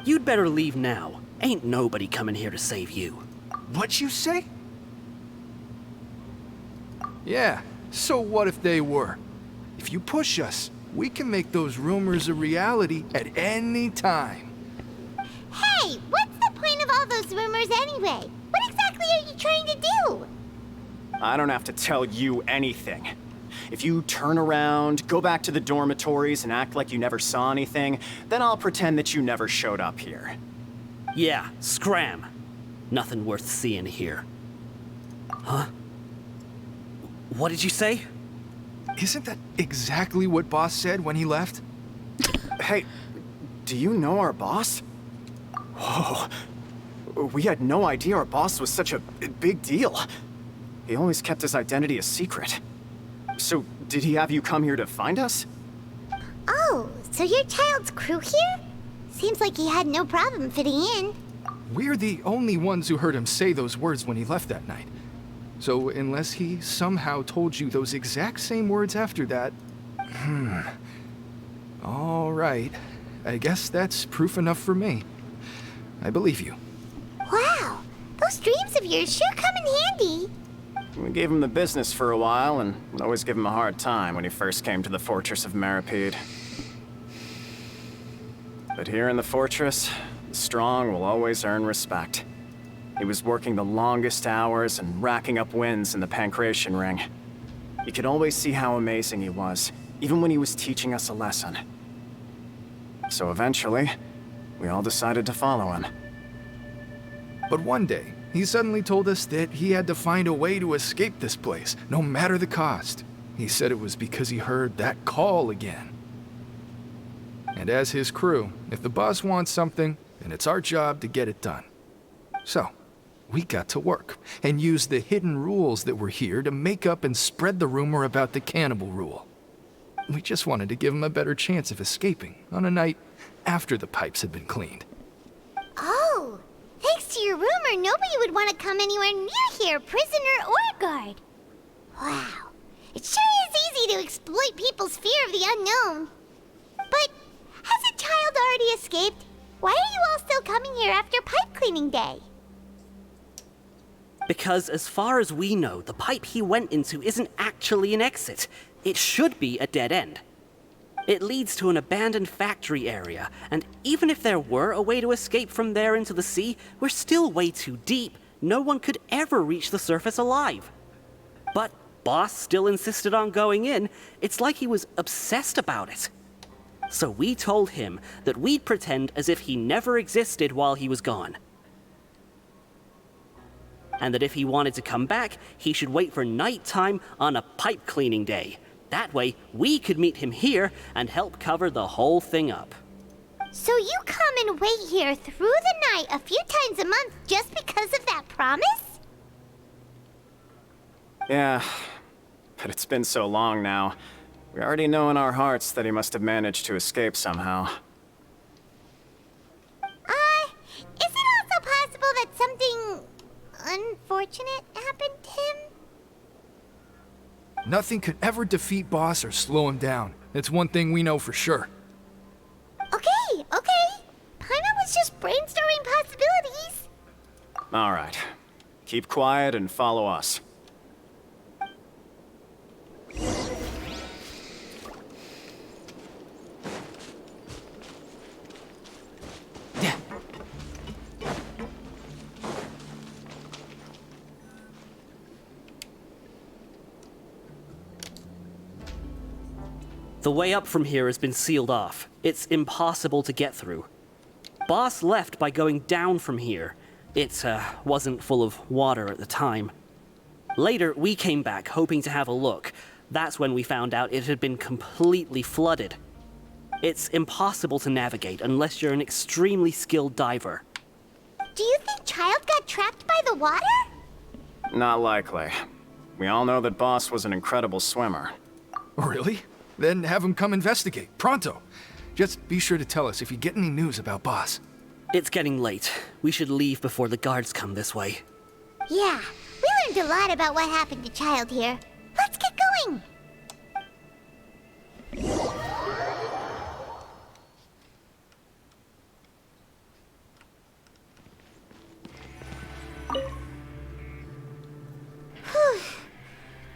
You'd better leave now. Ain't nobody coming here to save you. What'd you say? Yeah, so what if they were? If you push us, we can make those rumors a reality at any time. Hey, what's the point of all those rumors anyway? What exactly are you trying to do? I don't have to tell you anything. If you turn around, go back to the dormitories, and act like you never saw anything, then I'll pretend that you never showed up here. Yeah, scram. Nothing worth seeing here. Huh? What did you say? Isn't that exactly what Boss said when he left? Hey, do you know our boss? Whoa. We had no idea our boss was such a big deal. He always kept his identity a secret. So, did he have you come here to find us? Oh, so you're Child's crew here? Seems like he had no problem fitting in. We're the only ones who heard him say those words when he left that night. So unless he somehow told you those exact same words after that... All right. I guess that's proof enough for me. I believe you. Wow, those dreams of yours sure come in handy. We gave him the business for a while and would always give him a hard time when he first came to the Fortress of Meripede. But here in the fortress, the strong will always earn respect. He was working the longest hours and racking up wins in the Pancration Ring. You could always see how amazing he was, even when he was teaching us a lesson. So eventually, we all decided to follow him. But one day, he suddenly told us that he had to find a way to escape this place, no matter the cost. He said it was because he heard that call again. And as his crew, if the boss wants something, then it's our job to get it done. So, we got to work, and used the hidden rules that were here to make up and spread the rumor about the cannibal rule. We just wanted to give him a better chance of escaping on a night after the pipes had been cleaned. Oh, thanks to your rumor, nobody would want to come anywhere near here, prisoner or guard. Wow, it sure is easy to exploit people's fear of the unknown. But has a child already escaped? Why are you all still coming here after pipe cleaning day? Because as far as we know, the pipe he went into isn't actually an exit. It should be a dead end. It leads to an abandoned factory area, and even if there were a way to escape from there into the sea, we're still way too deep. No one could ever reach the surface alive. But Boss still insisted on going in. It's like he was obsessed about it. So we told him that we'd pretend as if he never existed while he was gone. And that if he wanted to come back, he should wait for nighttime on a pipe cleaning day. That way, we could meet him here and help cover the whole thing up. So you come and wait here through the night a few times a month just because of that promise? Yeah, but it's been so long now. We already know in our hearts that he must have managed to escape somehow. Is it also possible that something unfortunate happened to him? Nothing could ever defeat Boss or slow him down. It's one thing we know for sure. Okay. Paimon was just brainstorming possibilities. All right. Keep quiet and follow us. The way up from here has been sealed off. It's impossible to get through. Boss left by going down from here. It wasn't full of water at the time. Later, we came back hoping to have a look. That's when we found out it had been completely flooded. It's impossible to navigate unless you're an extremely skilled diver. Do you think Child got trapped by the water? Not likely. We all know that Boss was an incredible swimmer. Really? Then have him come investigate, pronto. Just be sure to tell us if you get any news about Boss. It's getting late. We should leave before the guards come this way. Yeah, we learned a lot about what happened to Child here. Let's get going! Whew.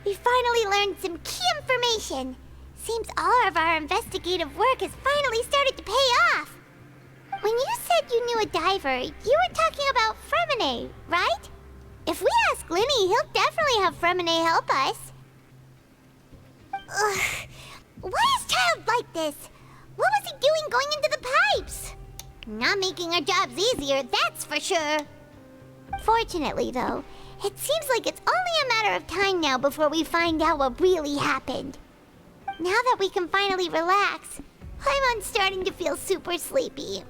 We finally learned some key information. Seems all of our investigative work has finally started to pay off. When you said you knew a diver, you were talking about Fremine, right? If we ask Linny, he'll definitely have Fremine help us. Ugh. Why is Child like this? What was he doing going into the pipes? Not making our jobs easier, that's for sure. Fortunately, though, it seems like it's only a matter of time now before we find out what really happened. Now that we can finally relax, I'm starting to feel super sleepy.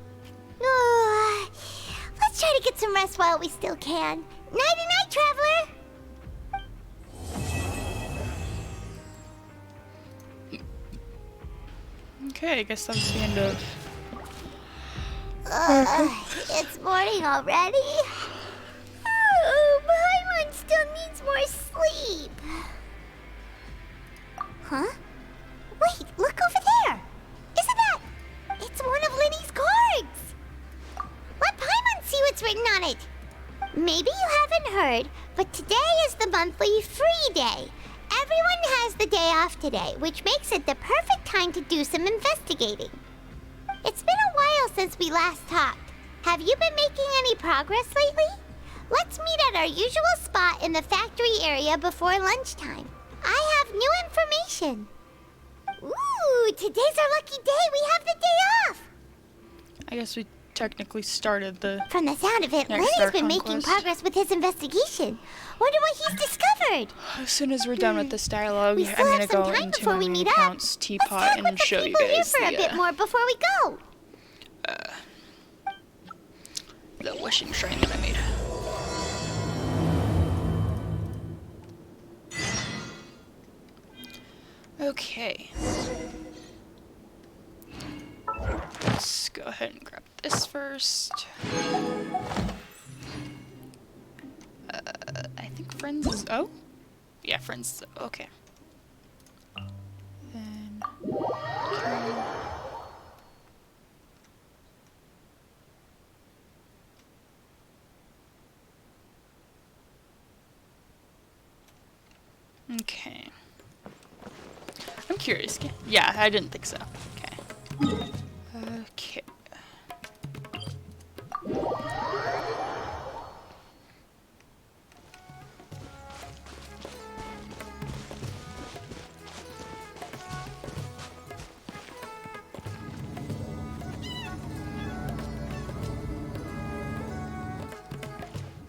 Let's try to get some rest while we still can. Nighty-night, traveler! Okay, I guess that was the end of... It's morning already? Paimon still needs more sleep. sleep. Huh? Wait, look over there. Isn't that... It's one of Linny's cards. Let Paimon see what's written on it. Maybe you haven't heard, but today is the monthly free day. Everyone has the day off today, which makes it the perfect time to do some investigating. It's been a while since we last talked. Have you been making any progress lately? Let's meet at our usual spot in the factory area before lunchtime. I have new information. Ooh, today's our lucky day. We have the day off. I guess we technically started the... From the sound of it, Next Lenny's Archon been making quest. progress with his investigation. Wonder what he's discovered. As soon as we're done with this dialogue, We I'm still gonna have some go time into before my we main meet up. account's teapot and show you People here guys for a bit more before we go. the wishing shrine that I made. Okay. Let's go ahead and grab this first. I think Friends is... Oh? Yeah, Friends. Okay. Then... Okay. I'm curious. Yeah, I didn't think so. Okay. Okay.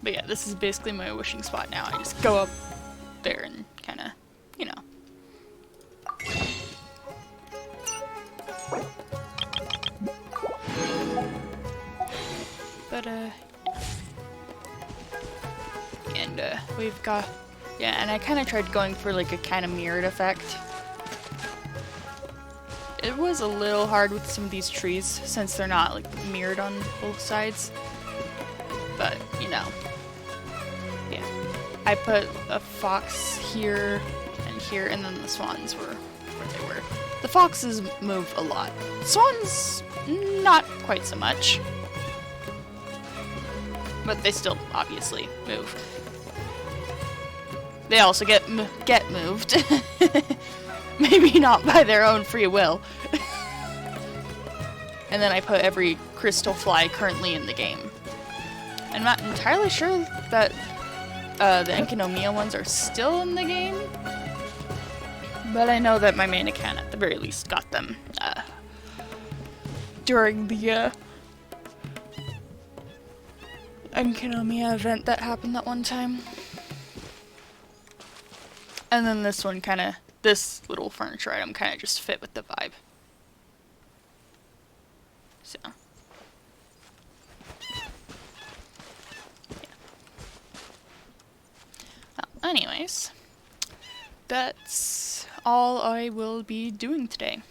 But yeah, this is basically my wishing spot now. I just go up there and kind of, you know. But, and, we've got, yeah, and I kind of tried going for, like, a kind of mirrored effect. It was a little hard with some of these trees, since they're not, like, mirrored on both sides. But, you know. Yeah. I put a fox here and here, and then the swans were where they were. The foxes move a lot. Swans, not quite so much. But they still obviously move. They also get moved. Maybe not by their own free will. And then I put every crystal fly currently in the game. I'm not entirely sure that the Enkinomiya ones are still in the game. But I know that my main account at the very least got them during the Enkinomiya event that happened that one time. And then this one kinda, this little furniture item kinda just fit with the vibe. So. Yeah. Well, anyways, that's all I will be doing today.